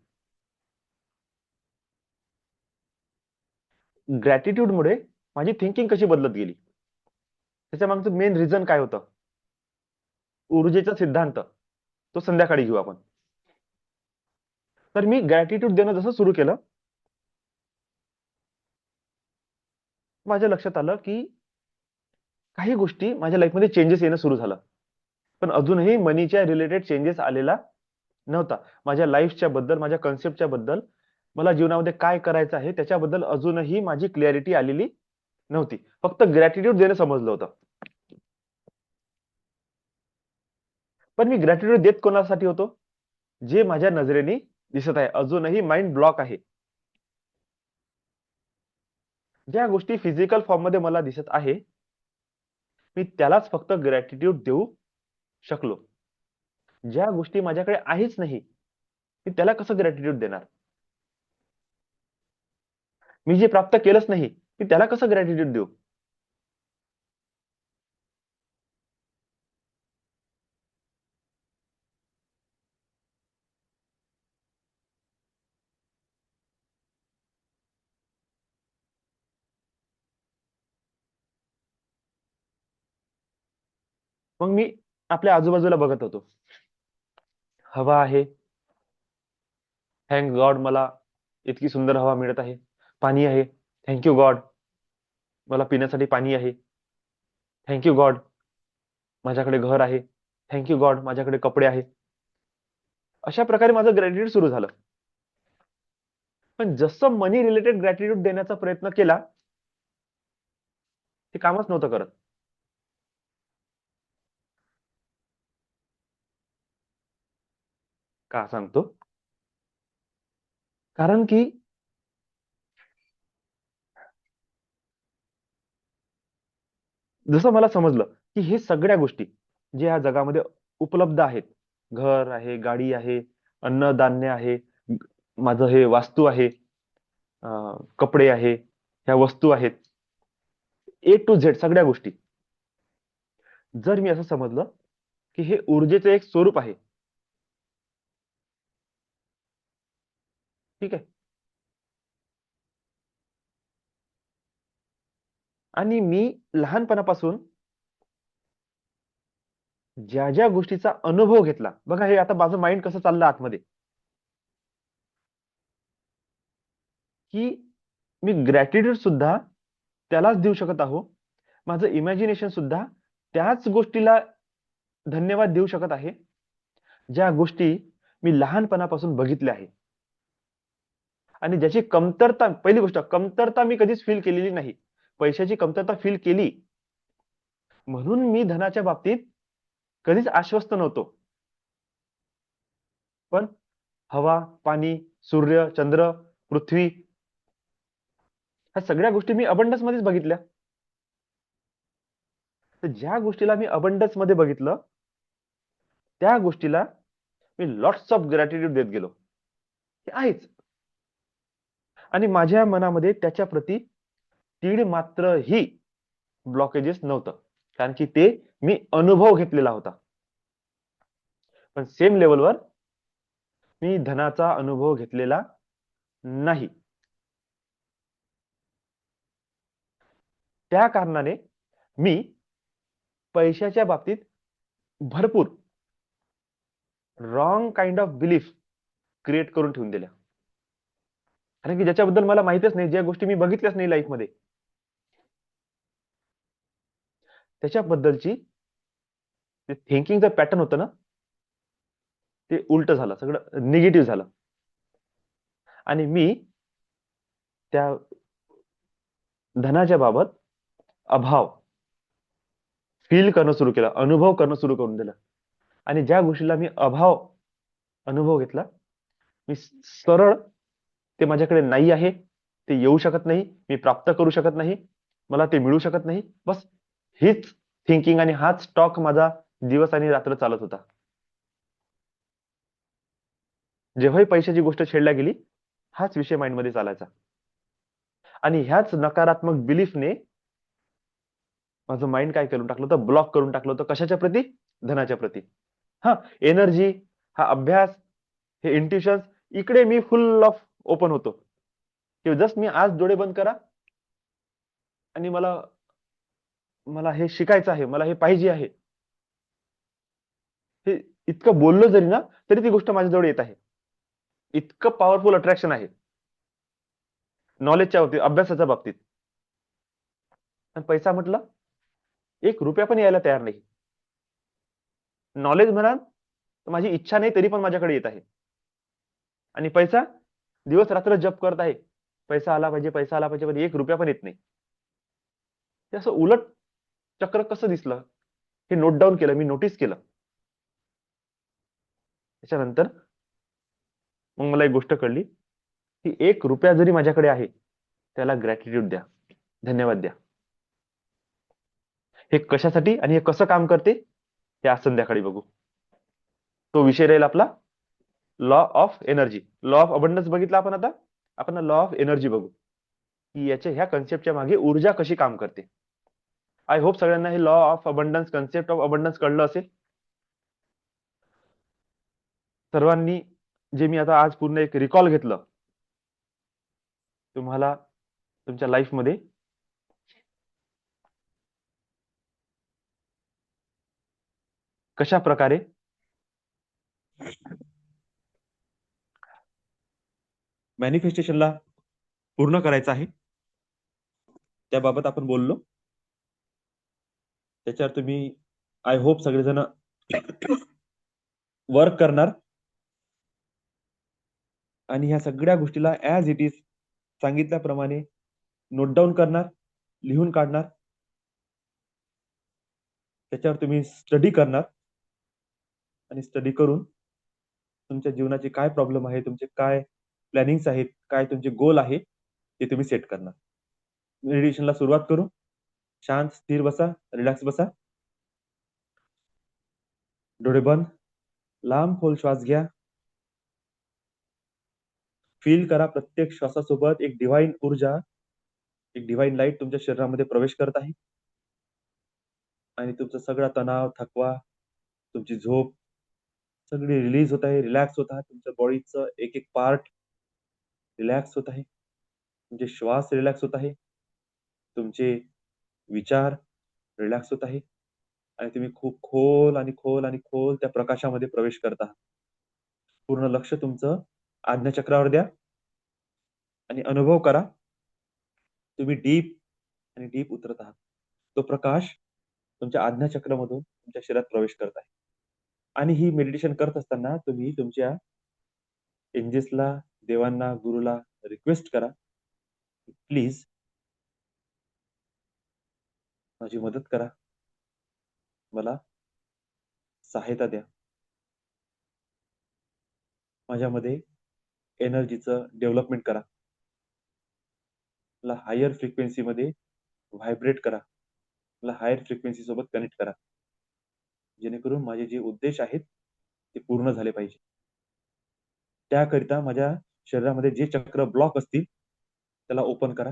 ग्रॅटिट्यूडमुळे माझी थिंकिंग कशी बदलत गेली, त्याच्या मागचं मेन रिझन काय होतं, ऊर्जेचा सिद्धांत, तो संध्याकाळी घेऊ आपण. तर मी ग्रॅटिट्यूड देणं जसं सुरू केलं, माझ्या लक्षात आलं की काही गोष्टी माझ्या लाईफमध्ये चेंजेस येणं सुरू झालं. पण अजूनही मनीच्या रिलेटेड चेंजेस आलेला नव्हता. माझ्या लाईफच्या बद्दल, माझ्या कन्सेप्टच्या बद्दल, मला जीवनामध्ये काय करायचं आहे त्याच्याबद्दल अजूनही माझी क्लॅरिटी आलेली नव्हती. फक्त ग्रॅटिट्यूड देणं समजलं होतं. पण मी ग्रॅटिट्यूड देत कोणासाठी होतो, जे माझ्या नजरेने दिसत आहे. अजूनही माइंड ब्लॉक आहे. ज्या गोष्टी फिजिकल फॉर्म मध्ये मला दिसत आहे, मी त्यालाच फक्त ग्रॅटिट्यूड देऊ शकलो. ज्या गोष्टी माझ्याकडे आहेच नाही, मी त्याला कसं ग्रॅटिट्यूड देणार. मी जे प्राप्त केलंच नाही, मी त्याला कसं ग्रॅटिट्यूड देऊ. मग मी आपल्या आजूबाजूला बघत होतो. हवा आहे, थँक गॉड मला इतकी सुंदर हवा मिळत आहे. पाणी आहे, थँक यू गॉड मला पिण्यासाठी पाणी आहे. थँक यू गॉड माझ्याकडे घर आहे. थँक यू गॉड माझ्याकडे कपडे आहे. अशा प्रकारे माझं ग्रॅटिट्यूड सुरू झालं. पण जसं मनी रिलेटेड ग्रॅटिट्यूड देण्याचा प्रयत्न केला, ते कामच नव्हतं करत. का सांगतो? कारण की जसं मला समजलं, की हे सगळ्या गोष्टी जे या जगामध्ये उपलब्ध आहेत. घर आहे, गाडी आहे, अन्नधान्य आहे, माझं हे वास्तू आहे, अ, कपडे आहे, ह्या वस्तू आहेत. ए टू झेड सगळ्या गोष्टी. जर मी असं समजलं, की हे ऊर्जेचं एक स्वरूप आहे. ठीक आहे. आणि मी लहानपणापासून ज्या ज्या गोष्टीचा अनुभव घेतला, बघा हे आता माझं माइंड कसं चाललं आतमध्ये, की मी ग्रॅटिट्यूड सुद्धा त्यालाच देऊ शकत आहो. माझं इमॅजिनेशन सुद्धा त्याच गोष्टीला धन्यवाद देऊ शकत आहे, ज्या गोष्टी मी लहानपणापासून बघितल्या आहे. आणि ज्याची कमतरता, पहिली गोष्ट कमतरता मी कधीच फील केलेली नाही. पैशाची कमतरता फील केली म्हणून मी धनाच्या बाबतीत कधीच आश्वस्त नव्हतो. पण हवा, पाणी, सूर्य, चंद्र, पृथ्वी, ह्या सगळ्या गोष्टी मी अबंडन्स मध्येच बघितल्या. तर ज्या गोष्टीला मी अबंडन्स मध्ये बघितलं, त्या गोष्टीला मी लॉट्स ऑफ ग्रॅटिट्यूड देत गेलो. हे आहेच. आणि माझ्या मनामध्ये त्याच्या प्रती तीळ मात्रही ब्लॉकेजेस नव्हतं. कारण की ते मी अनुभव घेतलेला होता. पण सेम लेवलवर मी धनाचा अनुभव घेतलेला नाही. त्या कारणाने मी पैशाच्या बाबतीत भरपूर wrong kind of belief create करून ठेवून दिल्या. कारण की ज्याच्याबद्दल मला माहितच नाही, ज्या गोष्टी मी बघितल्याच नाही लाईफमध्ये, त्याच्याबद्दलची ते थिंकिंगचं पॅटर्न होतं ना, ते उलट झालं, सगळं निगेटिव्ह झालं. आणि मी त्या धनाच्या बाबत अभाव फील करणं सुरू केलं, अनुभव करणं सुरू करून दिलं. आणि ज्या गोष्टीला मी अभाव अनुभव घेतला, मी सरळ ते माझ्याकडे नाही आहे, ते येऊ शकत नाही, मी प्राप्त करू शकत नाही, मला ते मिळू शकत नाही, बस हीच थिंकिंग आणि हाच स्टॉक माझा दिवस आणि रात्र चालत होता. जेव्हाही पैशाची गोष्ट छेडल्या गेली, हाच विषय माइंडमध्ये चालायचा. आणि ह्याच नकारात्मक बिलीफने माझं माइंड काय करून टाकलं होतं, ब्लॉक करून टाकलं होतं. कशाच्या प्रती? धनाच्या प्रती. हा, एनर्जी, हा अभ्यास, हे इंट्युशन, इकडे मी फुल ऑफ ओपन होतो, की जस्ट मी आज डोळे बंद करा आणि मला मला हे शिकायचं आहे, मला हे पाहिजे आहे, हे इतकं बोललो जरी ना, तरी ती गोष्ट माझ्याजवळ येत आहे. इतकं पॉवरफुल अट्रॅक्शन आहे नॉलेजच्या बाबतीत, अभ्यासाच्या बाबतीत. आणि पैसा म्हटलं, एक रुपया पण यायला तयार नाही. नॉलेज म्हणाल तर माझी इच्छा नाही तरी पण माझ्याकडे येत आहे. आणि पैसा दिवस रात्र जप करत आहे, पैसा आला पाहिजे, पैसा आला पाहिजे, पण एक रुपया पण येत नाही. हे असं उलट चक्र कसं दिसलं, हे नोट डाऊन केलं, मी नोटीस केलं. त्याच्यानंतर मग मला एक गोष्ट कळली, की एक रुपया जरी माझ्याकडे आहे, त्याला ग्रॅटिट्यूड द्या, धन्यवाद द्या. हे कशासाठी आणि हे कसं काम करते, हे आज संध्याकाळी बघू. तो विषय राहील आपला law of energy. Law of abundance बघितला आपण. आता आपण लॉ ऑफ एनर्जी बघू, की याच्या ह्या कन्सेप्टच्या मागे ऊर्जा कशी काम करते. आय होप सगळ्यांना हे law of abundance, concept of abundance कळलं असेल. सर्वांनी जे मी आता आज पूर्ण एक रिकॉल घेतलं, तुम्हाला तुमच्या लाईफमध्ये कशा प्रकारे मॅनिफेस्टेशनला पूर्ण करायचं आहे, त्याबाबत आपण बोललो. त्याच्यावर तुम्ही आय होप सगळेजण वर्क करणार.
आणि ह्या सगळ्या गोष्टीला ऍज इट इज सांगितल्याप्रमाणे नोट डाऊन करणार, लिहून काढणार, त्याच्यावर तुम्ही स्टडी करणार आणि स्टडी करून तुमच्या जीवनाचे काय प्रॉब्लेम आहे, तुमचे काय प्लॅनिंग्स आहेत, काय तुमचे गोल आहे ते तुम्ही सेट करणार. मेडिटेशनला सुरुवात करू. शांत स्थिर बसा, रिलॅक्स बसा, डोळे बंद, लांब खोल श्वास घ्या. फील करा प्रत्येक श्वासासोबत एक डिव्हाइन ऊर्जा, एक डिव्हाइन लाईट तुमच्या शरीरामध्ये प्रवेश करत आहे आणि तुमचा सगळा तणाव, थकवा, तुमची झोप सगळी रिलीज होत आहे, रिलॅक्स होत आहे. तुमच्या बॉडीचं एक एक पार्ट रिलॅक्स होत आहे. तुमचे श्वास रिलॅक्स होत आहे, तुमचे विचार रिलॅक्स होत आहे आणि तुम्ही खूप खोल आणि खोल आणि खोल त्या प्रकाशामध्ये प्रवेश करत आहात. पूर्ण लक्ष तुमचं आज्ञाचक्रावर द्या आणि अनुभव करा तुम्ही डीप आणि डीप उतरत आहात. तो प्रकाश तुमच्या आज्ञाचक्रामधून तुमच्या शरीरात प्रवेश करत आहे. आणि ही मेडिटेशन करत असताना तुम्ही तुमच्या एंजेसला, देवांना, गुरुला रिक्वेस्ट करा, प्लीज माझी मदत करा, मला सहायता द्या, माझ्यामध्ये एनर्जीचं डेव्हलपमेंट करा, मला हायर फ्रिक्वेन्सी मध्ये व्हायब्रेट करा, मला हायर फ्रिक्वेन्सी सोबत कनेक्ट करा, जेणेकरून माझे जे उद्देश आहेत ते पूर्ण झाले पाहिजे. त्याकरिता माझ्या शरीरामध्ये जे चक्र ब्लॉक असतील त्याला ओपन करा,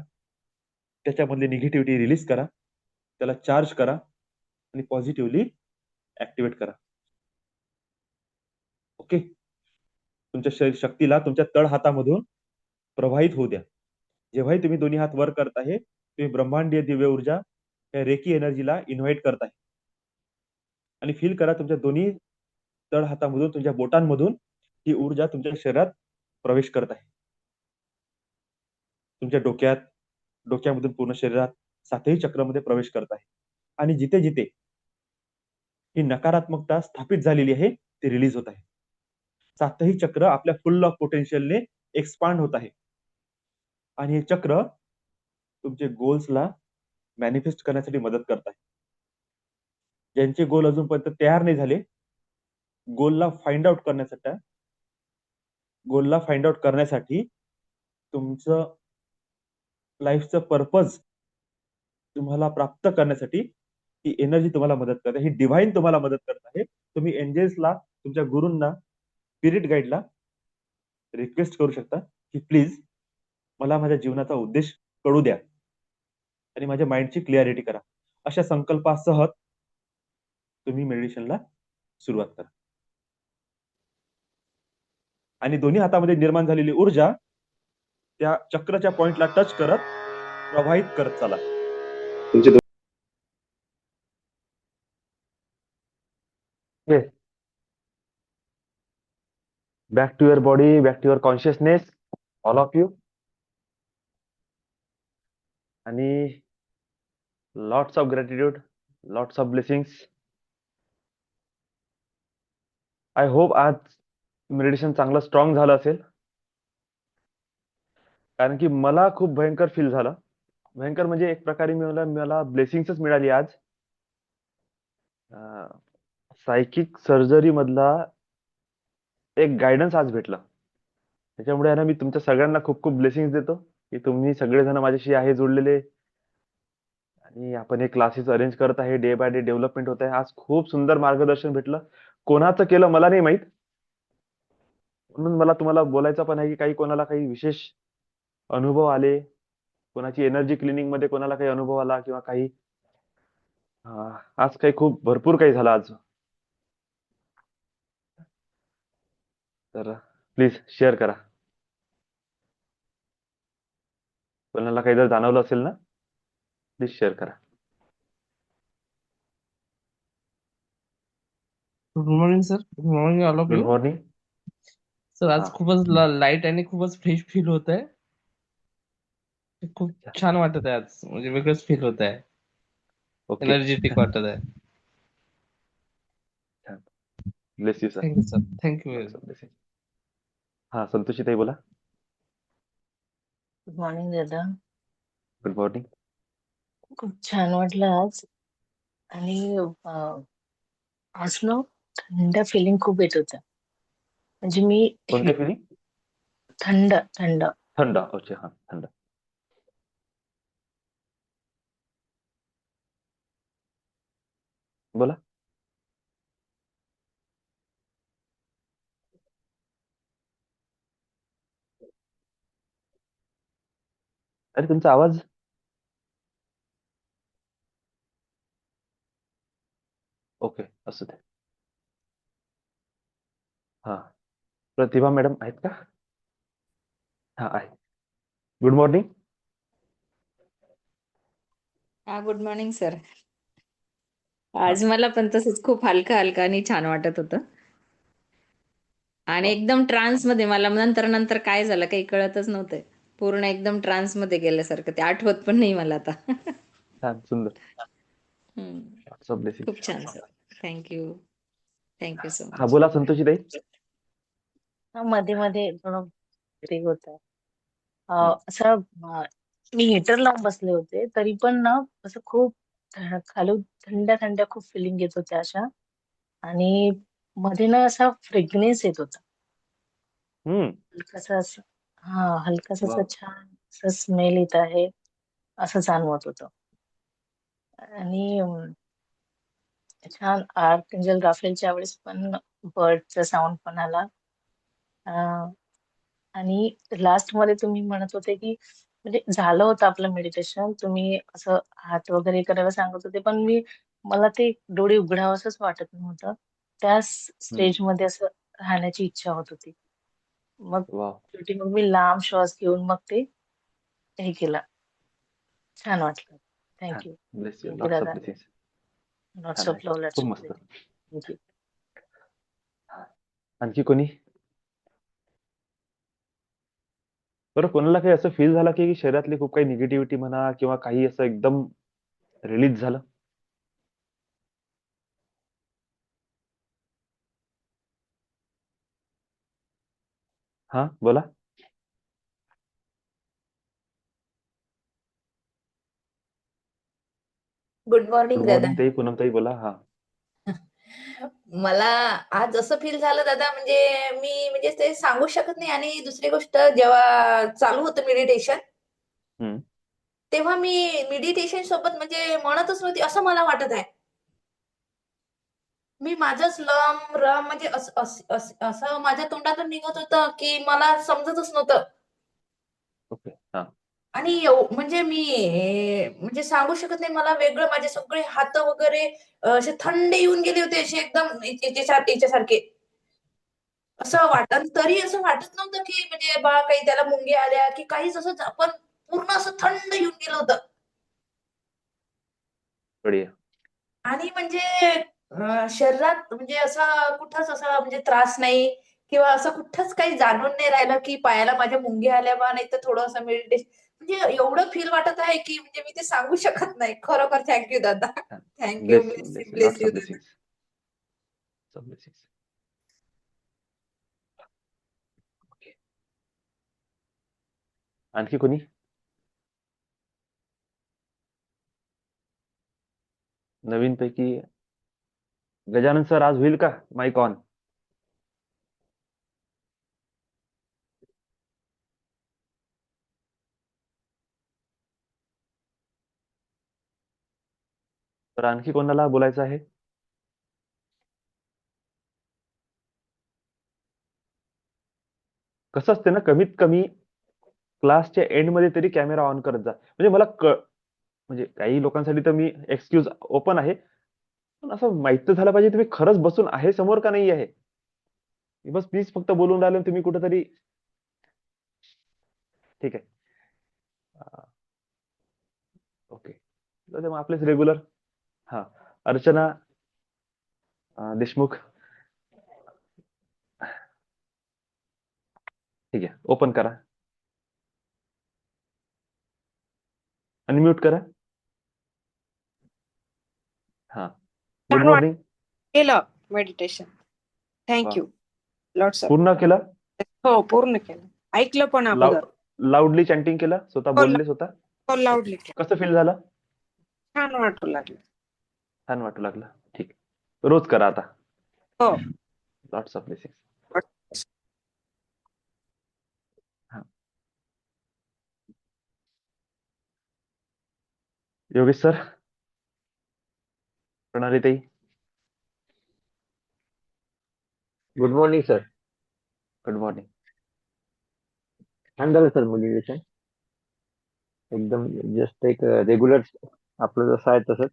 त्याच्यामधली निगेटिव्हिटी रिलीज करा, त्याला चार्ज करा आणि पॉझिटिव्हली ऍक्टिव्हेट करा. ओके. तुमच्या शक्तीला तुमच्या तळ हातामधून प्रवाहित होऊ द्या. जेव्हाही तुम्ही दोन्ही हात वर करत आहे तुम्ही ब्रह्मांडीय दिव्य ऊर्जा या रेकी एनर्जीला इन्व्हाइट करताय आणि फील करा तुमच्या दोन्ही तळ हातामधून, तुमच्या बोटांमधून ही ऊर्जा तुमच्या शरीरात प्रवेश करत आहे. तुमच्या डोक्यामधून पूर्ण शरीरात सातही चक्रामध्ये प्रवेश करत आहे आणि जिथे जिथे ही नकारात्मकता स्थापित झालेली आहे ती रिलीज होत आहे. सातही चक्र आपल्या फुल ऑफ पोटेन्शियलने एक्सपांड होत आहे आणि हे चक्र तुमचे गोल्सला मॅनिफेस्ट करण्यासाठी मदत करत आहे. ज्यांचे गोल अजूनपर्यंत तयार नाही झाले, गोलला फाइंड आउट करण्यासाठी तुमचं लाईफचं पर्पज तुम्हाला प्राप्त करण्यासाठी ही एनर्जी तुम्हाला मदत करते, ही डिव्हाइन तुम्हाला मदत करत आहे. तुम्ही एंजेल्सला, तुमच्या गुरूंना, स्पिरिट गाईडला रिक्वेस्ट करू शकता की प्लीज मला माझ्या जीवनाचा उद्देश कळू द्या आणि माझ्या माइंडची क्लिअरिटी करा. अशा संकल्पासह तुम्ही मेडिटेशनला सुरुवात करा आणि दोन्ही हातामध्ये निर्माण झालेली ऊर्जा त्या चक्रच्या पॉइंटला टच करत प्रवाहित करत चला. तुमचे
back to your body, back to your consciousness, all of you. आणि lots of gratitude, lots of blessings. I hope आज मेडिटेशन चांगलं स्ट्रॉंग झालं असेल, कारण की मला खूप भयंकर फील झालं. भयंकर म्हणजे एक प्रकारे मला ब्लेसिंग्सच मिळाली आज. सायकिक सर्जरी मधला एक गायडन्स आज भेटला. त्याच्यामुळे आहे ना, मी तुमच्या सगळ्यांना खूप खूप ब्लेसिंग्स देतो की तुम्ही सगळेजण माझ्याशी आहे जुळलेले आणि आपण हे क्लासेस अरेंज करत आहे. डे बाय डे डेव्हलपमेंट होत आहे. आज खूप सुंदर मार्गदर्शन भेटलं. कोणाचं केलं मला नाही माहित, म्हणून मला तुम्हाला बोलायचं पण आहे की काही कोणाला काही विशेष अनुभव आले, कोणाची एनर्जी क्लिनिंग मध्ये कोणाला काही अनुभव आला किंवा काही. आज काही खूप भरपूर काही झालं आज. तर प्लीज शेअर करा. कोणाला काही जर जाणवलं असेल ना, प्लीज शेअर करा.
Good morning sir. Good morning all of
good
you.
Morning.
Sir आज खूपच लाईट आणि खूपच फ्रेश फील होत आहे. खूप छान वाटत आहे आज, म्हणजे वेगळंच फील होत आहे,
ओके.
एनर्जेटिक वाटत आहे.
Bless you sir.
Thank you sir. Thank you very much.
हा, संतोषीताई बोला.
गुड मॉर्निंग दादा.
Good morning.
खूप छान वाटलं आज. आणि आज ना थंड फिलिंग खूप येत होतं. म्हणजे मी
कोणते फिलिंग?
थंड थंड
थंड. अच्छा, हा, थंड. बोला. अरे, तुमचा आवाज. ओके, असू दे. हा, प्रतिभा मॅडम आहेत का? हा, आहे. Good morning.
हा, गुड मॉर्निंग सर.
हा,
आज मला पण तसंच खूप हलका हलका आणि छान वाटत होतं. आणि
वा,
एकदम ट्रान्स मध्ये मला नंतर नंतर काय झालं काही कळतच नव्हतं. पूर्ण एकदम ट्रान्स मध्ये गेल्यासारखं ते आठवत पण नाही मला आता.
छान, सुंदर.
हम्म.
ब्लेसिंग.
खूप छान सर. थँक्यू. थँक्यू सो
हा,
मच.
बोला संतोषीताई.
मध्ये मध्ये थोडं ब्रेक होत.
हम्म,
असं मी हीटर लावून बसले होते तरी पण ना असं खूप खालून थंड थंड खूप फिलिंग येत होत्या अशा. आणि मध्ये ना असा फ्रेग्रेन्स येत होता
हम्म,
हलकासा असं. हा, हलकासा
वा,
असं छान असं स्मेल येत आहे असं जाणवत होतं. आणि छान आर्कएंजल राफेलच्या वेळेस पण बर्डचा साऊंड पण आला. अं, आणि लास्ट मध्ये तुम्ही म्हणत होते की म्हणजे झालं होतं आपलं मेडिटेशन, तुम्ही असं हात वगैरे करायला सांगत होते पण मला ते डोळे उघडावंसच वाटत नव्हतं. त्या
हम्म,
स्टेज मध्ये असं राहण्याची इच्छा होत होती. मग
वा,
शेवटी मग मी लांब श्वास घेऊन मग ते हे केलं. छान वाटलं.
छान.
Thank you.
Bless you,
thank you
lots of
दादा.
ब्लेसिंग्स.
लॉट्स
छान आहे,
ऑफ लव्ह, लॉट्स
खूप
ऑफ
मस्त.
थँक्यू.
हा. आणखी कोणी? बरं, कोणाला काही असं फील झालं की शरीरातली खूप काही निगेटिव्हिटी म्हणा किंवा काही असं एकदम रिलीज झालं? हा, बोला.
गुड
गुड
मॉर्निंग दादा.
मॉर्निंग ताई, पूनमताई बोला. हा.
मला आज असं फील झालं दादा, म्हणजे मी म्हणजे ते सांगू शकत नाही. आणि दुसरी गोष्ट, जेव्हा चालू होतं मेडिटेशन
हम्म,
तेव्हा मी मेडिटेशन सोबत म्हणजे म्हणतच नव्हती असं मला वाटत आहे. मी माझंच लम रम म्हणजे असं माझ्या तोंडातून निघत होतं की मला समजतच नव्हतं.
ओके. हा.
आणि म्हणजे मी म्हणजे सांगू शकत नाही. मला वेगळं माझे सगळे हात वगैरे असे थंड येऊन गेले होते, असे एकदम याच्यासारखे. असं वाटत तरी असं वाटत नव्हतं की म्हणजे बा काही त्याला मुंग्या आल्या की काहीच, असं पण पूर्ण असं थंड येऊन गेलं होतं.
बढिया.
आणि म्हणजे शरीरात म्हणजे असं कुठंच असं म्हणजे त्रास नाही किंवा असं कुठंच काही जाणून नाही राहिलं की पायाला माझ्या मुंग्या आल्या बा, नाही तर थोडं असं मेडिटेशन म्हणजे एवढं फील वाटत आहे की म्हणजे मी ते सांगू शकत नाही. खरोखर थँक्यू दादा.
छान.
Thank you.
Bless you, bless you,
bless
lots
you
of
दादा.
ब्लेसिंग्स. ब्लेसिंग्स. ओके. आणखी कोणी? नवीन पैकी गजानन सर आज होईल का माईक ऑन? तर आणखी कोणाला बोलायचं आहे? कसं असते ना, कमीत कमी क्लासच्या एंड मध्ये तरी कॅमेरा ऑन करत जा. म्हणजे म्हणजे काही लोकांसाठी तर मी एक्सक्यूज ओपन आहे, पण असं माहित तर झालं पाहिजे तुम्ही खरंच बसून आहे समोर का नाही आहे. बस प्लीज फक्त बोलून राहिले तुम्ही कुठेतरी. ठीक आहे. ओके. तर मग आपलेच रेग्युलर. हा, अर्चना देशमुख. ठीक आहे, ओपन करा, अनम्यूट करा. हा, गुड
छान
मॉर्निंग.
केलं मेडिटेशन.
वा,
थँक्यू. लॉट्स ऑफ
पूर्ण केलं?
हो पूर्ण केलं. ऐकलं पण अगोदर.
लाऊडली चॅन्टिंग केलं, स्वतः
हो
बोलले स्वतः.
हो लाऊडली केलं.
कसं फील झालं?
छान वाटू लागलं.
छान वाटू लागलं. ठीक. रोज करा आता.
हो.
Lots of blessings. Yogesh sir, प्रणाली ताई.
Good morning sir.
Good morning.
छान झालं सर मेडिटेशन. एकदम जस्ट एक रेग्युलर आपलं जसं आहे तसंच.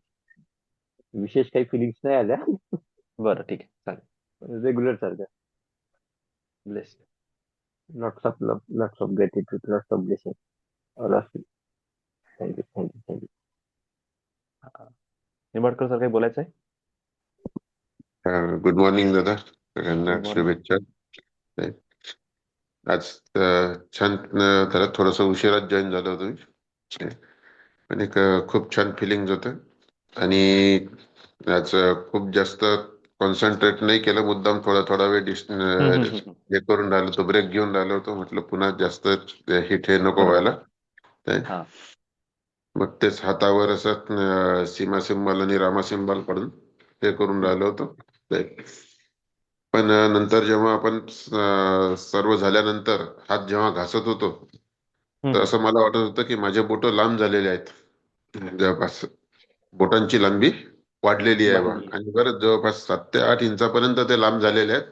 विशेष काही फिलिंग्स नाही आल्या.
बरं ठीक आहे, चालेल.
रेग्युलर सारखं.
Bless.
Lots of love, lots of gratitude, lots of blessing. Thank you thank you thank you.
Nimbalkar sir काही बोलायचं आहे?
गुड मॉर्निंग दादा, सगळ्यांना
Good morning.
शुभेच्छा. आज छान त्याला थोडंसं उशिराच जॉईन झालो होतो मी. पण एक खूप छान फिलिंग होतं आणि आज खूप जास्त कॉन्सन्ट्रेट नाही केलं, मुद्दाम थोडा वेळ हे करून राहिलो होतो, ब्रेक घेऊन राहिलो होतो. म्हटलं पुन्हा जास्त हिट हे नको व्हायला.
हा.
मग तेच हातावर असं सीमा सिंबल आणि रामा सिंबल काढून हे करून राहिलो होतो. पण नंतर जेव्हा आपण सर्व झाल्यानंतर हात जेव्हा घासत होतो तर असं मला वाटत होतं की माझे बोट लांब झालेले आहेत. जवळपास बोटांची लांबी वाढलेली आहे बा. आणि बरं जवळपास 7 ते 8 इंचापर्यंत ते लांब झालेले आहेत.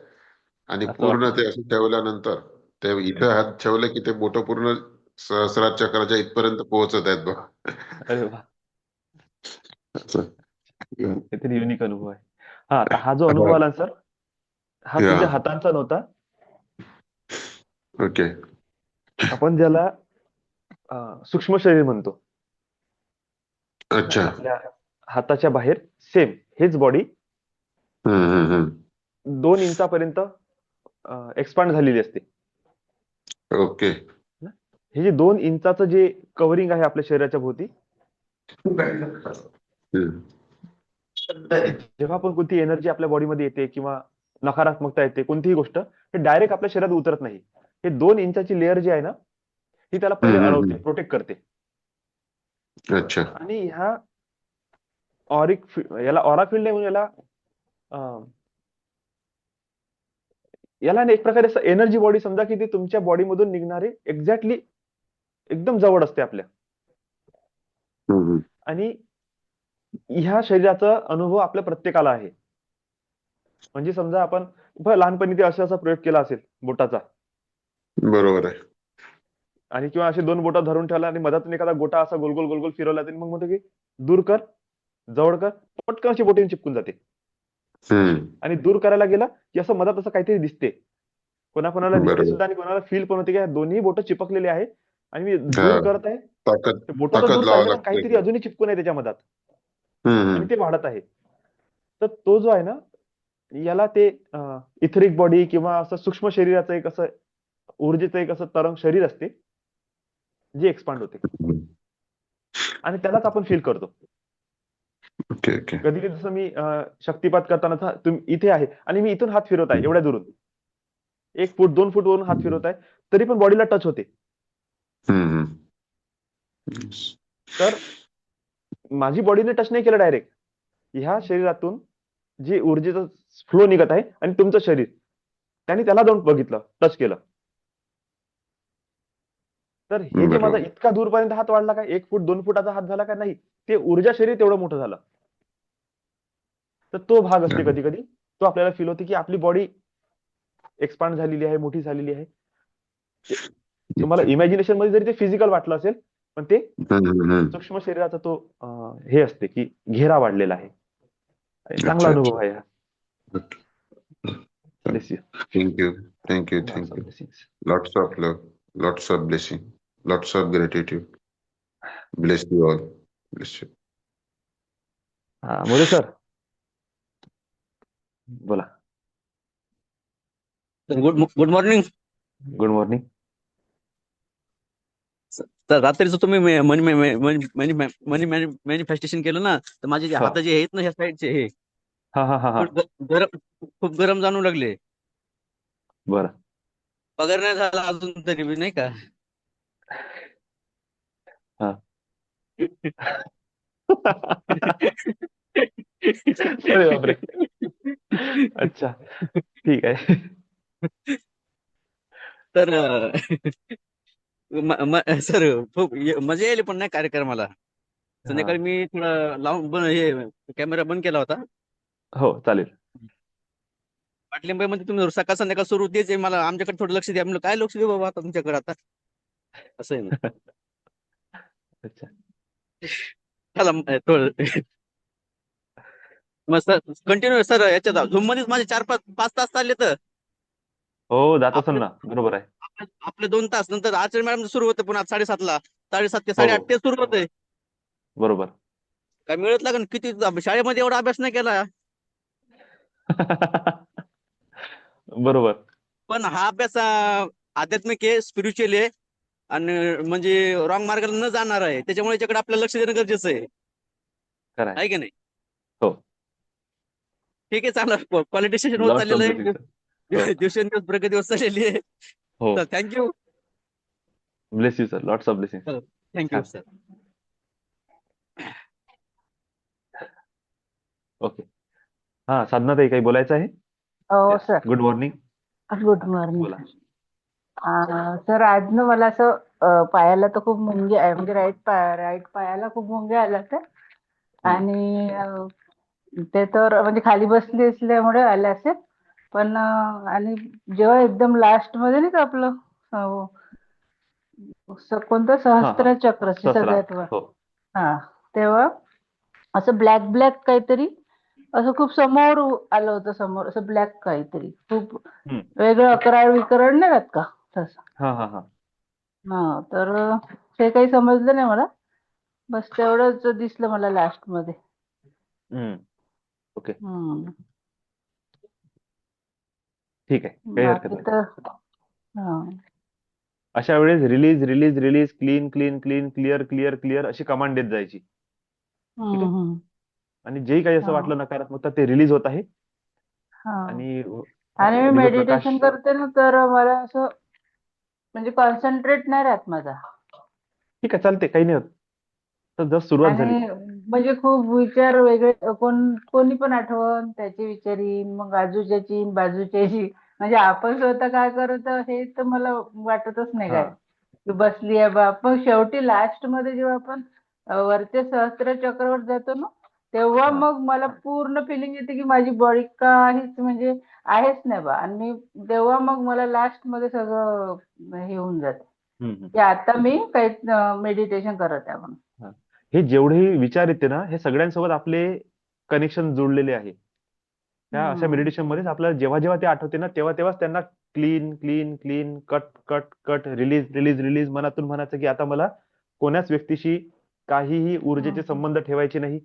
आणि
असं
पूर्ण
वाटतं.
ते असं ठेवल्यानंतर ते इथं हात ठेवलं की ते बोट पूर्ण सहस्रार चक्राच्या इथपर्यंत पोहोचत आहेत बा.
अरे वा,
असं.
काहीतरी युनिक अनुभव आहे. हा, आता हा जो अनुभव आला सर, हा तुमच्या
Yeah.
हातांचा नव्हता.
ओके.
आपण ज्याला सूक्ष्म शरीर म्हणतो.
अच्छा.
आपल्या हाताच्या बाहेर सेम हेच बॉडी
हम्म.
2 इंचापर्यंत एक्सपांड झालेली असते.
ओके.
हे जे 2 इंचाचं जे कव्हरिंग आहे आपल्या शरीराच्या भोवती,
हम्म.
जेव्हा पण कोणती एनर्जी आपल्या बॉडीमध्ये येते किंवा नकारात्मकता येते, कोणतीही गोष्ट हे डायरेक्ट आपल्या शरीरात उतरत नाही. हे 2 इंचाची लेअर जी आहे ना, ही त्याला पहिले अडवते, प्रोटेक्ट करते.
अच्छा.
आणि ह्या याला ऑरा फील्ड नाही म्हणून याला एक प्रकारे असं एनर्जी बॉडी समजा की ती तुमच्या बॉडीमधून निघणारे एक्झॅक्टली एकदम जवळ असते आपल्या. आणि ह्या शरीराचा अनुभव आपल्या प्रत्येकाला आहे. म्हणजे समजा आपण लहानपणी ते असा प्रयोग केला असेल बोटाचा,
बरोबर आहे.
आणि किंवा असे 2 बोटं धरून ठेवला आणि मधातून एखादा गोटा असा गोल गोल गोल गोल फिरवला, आणि मग म्हणतो की दूर कर, जवळ कर, पटकन अशी बोटीने चिपकून जाते. आणि दूर करायला गेला की असं मधात असं काहीतरी दिसते, कोणाकोणाला दिसते
बरोबर.
सुद्धा आणि कोणाला फील पण होते की दोन्ही बोट चिपकलेले आहे आणि मी
हा.
दूर करत आहे, बोट तर
ताकद
दूर
लावावं
चालले पण
लागते.
काहीतरी अजूनही चिपकून आहे त्याच्या मधात आणि ते वाढत आहे. तर तो जो आहे ना, याला ते इथरिक बॉडी किंवा असं सूक्ष्म शरीराचं एक असं ऊर्जेचं एक असं तरंग शरीर असते जे एक्सपांड होते आणि त्यालाच आपण फील करतो.
Okay okay.
कधी कधी जसं मी शक्तिपात करताना तुम्ही इथे आहे आणि मी इथून हात फिरवत आहे, एवढ्या दुरून 1 फूट 2 फूट वरून हात फिरवत आहे, तरी पण बॉडीला टच होते. तर माझी बॉडीने टच नाही केलं डायरेक्ट, ह्या शरीरातून जे ऊर्जेचा फ्लो निघत आहे आणि तुमचं शरीर त्यांनी त्याला जाऊन बघितलं, टच केलं. तर हे जे माझा इतका दूरपर्यंत हात वाढला का, 1 फूट 2 फुटाचा हात झाला का, नाही, ते ऊर्जा शरीर तेवढं मोठं झालं. तर तो भाग असते कधी कधी, तो आपल्याला फील होते की आपली बॉडी एक्सपांड झालेली आहे, मोठी झालेली आहे. तुम्हाला इमॅजिनेशन मध्ये जरी ते फिजिकल वाटलं असेल, पण ते सूक्ष्म शरीराचा तो हे असते की घेरा वाढलेला आहे. चांगला अनुभव आहे हा. Bless you.
Thank you.
Lots of blessings.
Lots of love, lots of blessing, lots of gratitude. Bless you all. Bless you.
More sir बोला.
Good morning.
Good morning.
तर रात्रीचं तुम्ही मनी मॅनिफेस्टेशन केलं ना, तर माझे जे हात जे आहेत ना ह्या साईडचे हे
हा.
खूप गरम जाणू लागले.
बरं.
पगार नाही झाला अजून तरी बी नाही का.
हा. अरे बापरे. अच्छा, ठीक आहे.
तर सर खूप मजा येईल पण नाही कार्यक्रमाला.
हा,
संध्याकाळी मी थोडा लावून हे कॅमेरा बंद केला होता.
हो चालेल.
पाटलिंबाईमध्ये तुम्ही सकाळ संध्याकाळ सुरू तेच आहे. मला आमच्याकडे थोडं लक्ष द्या. म्हणलं काय लक्ष देऊ बाबा आता तुमच्याकडे आता, असं आहे ना.
अच्छा,
चला थोडं मस्त कंटिन्यू सर याच्यात झूम मध्येच माझे 4-5 तास चालले तर
हो जात असेल
आपलं
ना, बरोबर आहे.
आपले 2 तास नंतर आचार्य मॅडम सुरू होते पुन्हा 7:30ला. 7:30 ते
हो
8:30 ते सुरू होते.
बरोबर.
काय मिळत लागेल किती शाळेमध्ये एवढा अभ्यास नाही केला.
बरोबर.
पण हा अभ्यास आध्यात्मिक आहे, स्पिरिच्युअल आहे आणि म्हणजे रॉंग मार्गाला न जाणार आहे. त्याच्यामुळे याच्याकडे आपल्याला लक्ष देणं गरजेचं आहे.
खरं आहे.
आहे की नाही.
हो.
ठीक आहे चांगलं क्वालिटी सेशन होत
लॉट्स ऑफ
चाललेलं
ब्लेसिंग
आहे.
सर. हो
दिवसेंदिवस प्रगती होत चाललेली आहे.
हो.
तर thank you.
Bless you sir, lots of blessing.
Thank you sir.
Okay. हा साधना ताई, काही बोलायचं आहे?
हो sir.
Good morning.
Good morning
बोला.
सर. आज ना मला असं पायाला तर खूप मुंगे आहे, म्हणजे राईट पायाला खूप मुंगे आला तर, आणि ते तर म्हणजे खाली बसली असल्यामुळे आले असेल. पण आणि जेव्हा एकदम लास्ट मध्ये नाही का आपलं कोणतं सहस्त्र चक्र सगळ्यात वर,
हो.
हा, तेव्हा असं ब्लॅक काहीतरी असं खूप समोर आलं होतं, समोर असं ब्लॅक काहीतरी खूप वेगळं विकरण नाही राहत का तसं.
हा हा हा.
हा, तर ते काही समजलं नाही मला, बस तेवढंच दिसलं मला लास्ट मध्ये.
ओके, ठीक आहे, काही हरकत
बाकी
नाही.
तर हा.
अशा वेळेस release release release, clean clean clean, clear clear clear अशी कमांड देत जायची. ठीक आहे. आणि जेही काही असं वाटलं नकारात्मकता, ते रिलीज होत आहे. आणि
आणि मी
दिव्यप्रकाश.
मेडिटेशन करते ना, तर मला असं म्हणजे कॉन्सन्ट्रेट नाही राहत माझा.
ठीक आहे, चालते, काही नाही होत. तर जस्ट सुरुवात झाली.
आणि म्हणजे खूप विचार वेगळे, कोणी पण आठवण त्याची विचारीन, मग बाजूच्याची, म्हणजे आपण स्वतः काय करत हे तर मला वाटतच नाही काय की बसली आहे बा. पण शेवटी लास्ट मध्ये जेव्हा आपण वरच्या सहस्त्र चक्रावर जातो ना, तेव्हा मग मला पूर्ण फिलिंग येते की माझी बॉडी काहीच म्हणजे आहेच नाही बा. आणि तेव्हा मग मला लास्ट मध्ये सगळं हे होऊन जाते की आता मी काही मेडिटेशन करत आहे म्हणून.
हे जेवढे विचार येते ना, हे सगळ्यांसोबत आपले कनेक्शन जोडलेले आहे. त्या अशा मेडिटेशन मध्येच आपल्याला जेव्हा जेव्हा ते आठवते ना, तेव्हा तेव्हाच त्यांना clean clean clean, cut cut cut, release release release, मनातून म्हणायचं की आता मला कोणाच व्यक्तीशी काहीही ऊर्जेचे संबंध ठेवायचे नाही.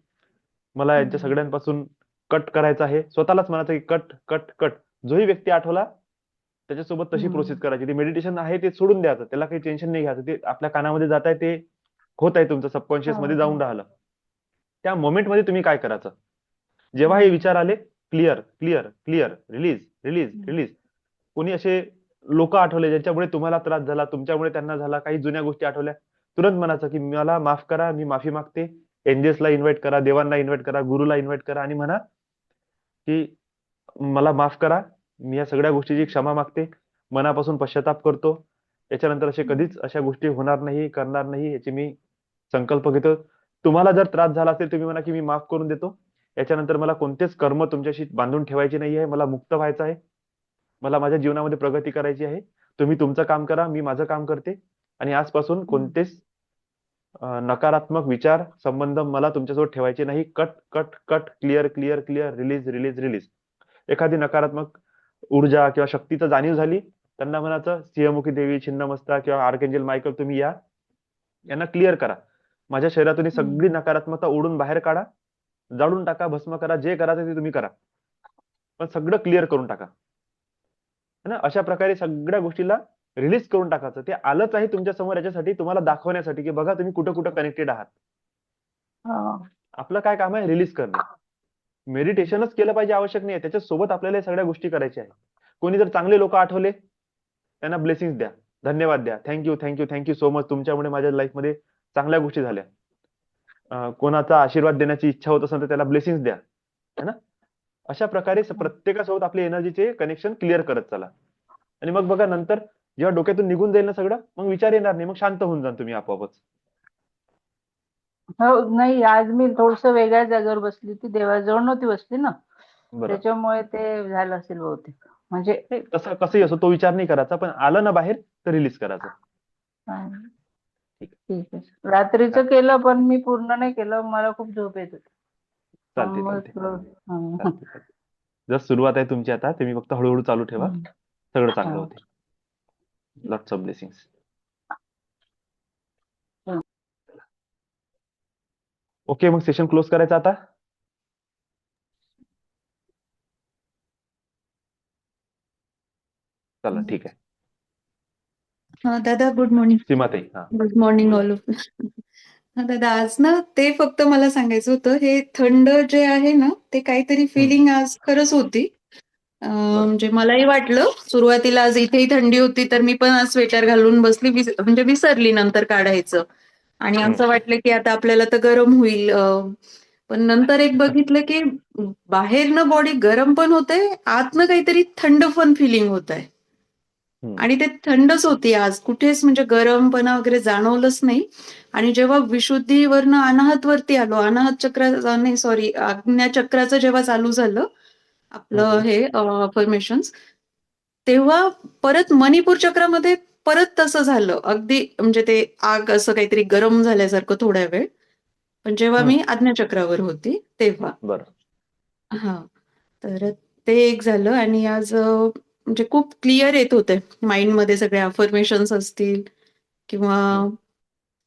मला यांच्या सगळ्यांपासून कट करायचं आहे. स्वतःलाच म्हणायचं की कट कट कट. जोही व्यक्ती आठवला त्याच्यासोबत तशी प्रोसेस करायची. ते मेडिटेशन आहे ते सोडून द्यायचं, त्याला काही टेन्शन नाही घ्यायचं. ते आपल्या कानामध्ये जात आहे, ते होत आहे, तुमचं सबकॉन्शियस मध्ये जाऊन राहिलं. त्या मोमेंट मध्ये तुम्ही काय करायचं, जेव्हा हे विचार आले, clear clear clear, release release release. कोणी असे लोक आठवले ज्यांच्यामुळे तुम्हाला त्रास झाला, तुमच्यामुळे त्यांना झाला, काही जुन्या गोष्टी आठवल्या, तुरंत म्हणायचं की मला माफ करा, मी माफी मागते. एंजल्सला इन्व्हाइट करा, देवांना इन्व्हाइट करा, गुरुला इन्व्हाइट करा आणि म्हणा की मला माफ करा, मी या सगळ्या गोष्टीची क्षमा मागते, मनापासून पश्चाताप करतो. याच्यानंतर कधीच अशा गोष्टी होणार नाही, करणार नाही, याची मी संकल्प घेतो. तुम्हाला जर त्रास झाला असेल, तुम्ही म्हणा की मी माफ करून देतो. याच्यानंतर मला कोणतेच कर्म तुमच्याशी बांधून ठेवायचे नाही आहे. मला मुक्त व्हायचं आहे. मला माझ्या जीवनामध्ये प्रगती करायची आहे. तुम्ही तुमचं काम करा, मी माझं काम करते. आणि आजपासून कोणतेच नकारात्मक विचार, संबंध मला तुमच्यासोबत ठेवायचे नाही. Cut cut cut, clear clear clear, release release release. एखादी नकारात्मक ऊर्जा किंवा शक्तीचं जाणीव झाली, त्यांना म्हणायचं सिंहमुखी देवी, छिन्नमस्ता किंवा आर्कएंजल मायकल, तुम्ही या, यांना क्लिअर करा. माझ्या शरीरातून सगळी नकारात्मकता ओढून बाहेर काढा, जाळून टाका, भस्म करा, जे करायचं ते तुम्ही करा, पण सगळं क्लिअर करून टाका. ना अशा प्रकारे सगळ्या गोष्टीला रिलीज करून टाकायचं. ते आलंच आहे तुमच्या समोर याच्यासाठी, तुम्हाला दाखवण्यासाठी की बघा तुम्ही कुठं कुठं कनेक्टेड आहात. आपलं काय काम आहे, रिलीज करणे. मेडिटेशनच केलं पाहिजे आवश्यक नाही, त्याच्यासोबत आपल्याला सगळ्या गोष्टी करायच्या आहेत. कोणी जर चांगले लोक आठवले, त्यांना ब्लेसिंग्स द्या, धन्यवाद द्या, thank you thank you thank you so much, तुमच्यामुळे माझ्या लाईफमध्ये चांगल्या गोष्टी झाल्या. कोणाचा आशीर्वाद देण्याची इच्छा होत असेल तर त्याला ब्लेसिंग्स द्या, है ना. अशा प्रकारे प्रत्येकासोबत आपले एनर्जीचे कनेक्शन क्लिअर करत चला. आणि मग बघा नंतर जेव्हा डोक्यातून निघून जाईल ना सगळं, मग विचार येणार नाही, मग शांत होऊन जाल तुम्ही आपोआपच.
हो नाही, आज मी थोडस वेगळ्या जागेवर बसली होती, देवाजवळ नव्हती बसली ना,
बरं,
त्याच्यामुळे ते झालं असेल बहुतेक. म्हणजे
नाही, तसं कसंही असो तो विचार नाही करायचा, पण आलं ना बाहेर तर रिलीज करायचं.
हा,
ठीक
ठीक आहे. रात्रीचं केलं पण मी पूर्ण नाही केलं, मला खूप झोप येत होती.
चालते
मग
चालते
हा.
चालते चालते. जर सुरुवात आहे तुमची आता, तुम्ही फक्त हळूहळू चालू ठेवा, सगळं चांगलं
हा.
होते. Lots of blessings. ओके, मग सेशन क्लोज करायचं आता. चला ठीक आहे.
दादा गुड मॉर्निंग.
सीमाताई, हा
गुड मॉर्निंग ऑल ऑफ. दादा आज ना ते फक्त मला सांगायचं होतं, हे थंड जे आहे ना ते काहीतरी फिलिंग आज खरंच होती. म्हणजे मलाही वाटलं सुरुवातीला, आज इथेही थंडी होती तर मी पण आज स्वेटर घालून बसली, म्हणजे विसरली नंतर काढायचं. आणि असं वाटलं की आता आपल्याला तर गरम होईल. पण नंतर एक बघितलं की बाहेरनं बॉडी गरम पण होते, आतनं काहीतरी थंड पण फिलिंग होत आहे. आणि ते थंडच होती आज, कुठेच म्हणजे गरमपणा वगैरे जाणवलंच नाही. आणि जेव्हा विशुद्धीवरनं अनाहत वरती आलो, अनाहत चक्र नाही सॉरी आज्ञा चक्राचं जेव्हा चालू झालं आपलं हे अफर्मेशन्स, तेव्हा परत मणिपूर चक्रामध्ये परत तसं झालं अगदी, म्हणजे ते आग असं काहीतरी गरम झाल्यासारखं थोड्या वेळ. पण जेव्हा मी आज्ञाचक्रावर होती तेव्हा.
बरं.
हा, तर ते एक झालं. आणि आज म्हणजे खूप क्लिअर येत होते माइंडमध्ये, सगळे अफर्मेशन्स असतील किंवा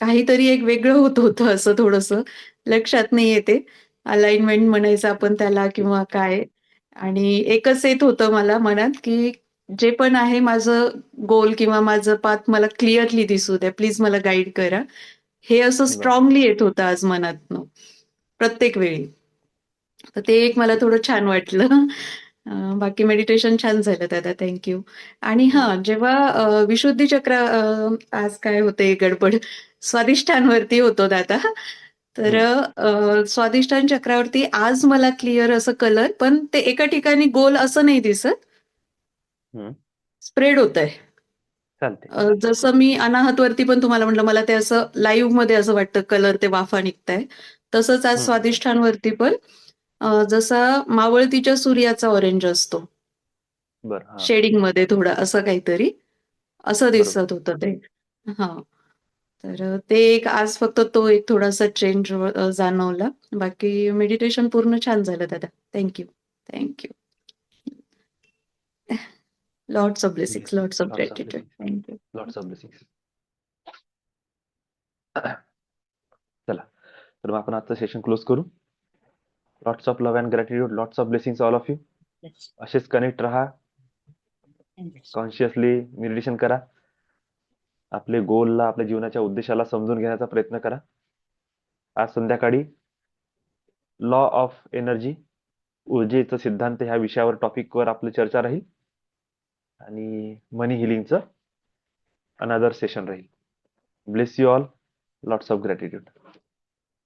काहीतरी एक वेगळं होत होतं, असं थोडंसं लक्षात नाही येते, अलाइनमेंट म्हणायचं आपण त्याला किंवा काय. आणि एकच येत होतं मला मनात की जे पण आहे माझं गोल किंवा माझं पाथ मला क्लिअरली दिसू द्या, प्लीज मला गाईड करा, हे असं स्ट्रॉंगली येत होतं आज मनातनं प्रत्येक वेळी. तर ते एक मला थोडं छान वाटलं. बाकी मेडिटेशन छान झालं दादा, थँक्यू. आणि जेव्हा विशुद्धी चक्र आज काय होते गडबड, स्वादिष्टांवरती होतो दादा, तर स्वादिष्टान चक्रावरती आज मला क्लिअर असं कलर, पण ते एका ठिकाणी गोल असं नाही दिसत, स्प्रेड होत आहे. जसं मी अनाहतवरती पण तुम्हाला म्हटलं, मला ते असं लाईव्ह मध्ये असं वाटतं कलर, ते वाफा निघताय, तसंच आज स्वादिष्टांवरती पण जसा मावळतीच्या सूर्याचा ऑरेंज असतो शेडिंग मध्ये थोडा, असं काहीतरी असं दिसत होतं ते. हा, तर ते एक आज फक्त तो एक थोडासा चेंज जाणवला. बाकी मेडिटेशन पूर्ण छान झालं दादा, thank you thank you. Lots of blessings, lots of gratitude, thank you.
Lots of blessings. चला, तर मग आपण आजचं सेशन क्लोज करू. Lots of love and gratitude, lots of blessings all of you. असेच कनेक्ट राहा, कॉन्शियसली मेडिटेशन करा, आपले गोलला, आपल्या जीवनाच्या उद्देशाला समजून घेण्याचा प्रयत्न करा. आज संध्याकाळी लॉ ऑफ एनर्जी, ऊर्जेचा सिद्धांत, ह्या विषयावर टॉपिकवर आपली चर्चा राहील. आणि मनी हिलिंगचं अनदर सेशन राहील. Bless you all, lots of gratitude.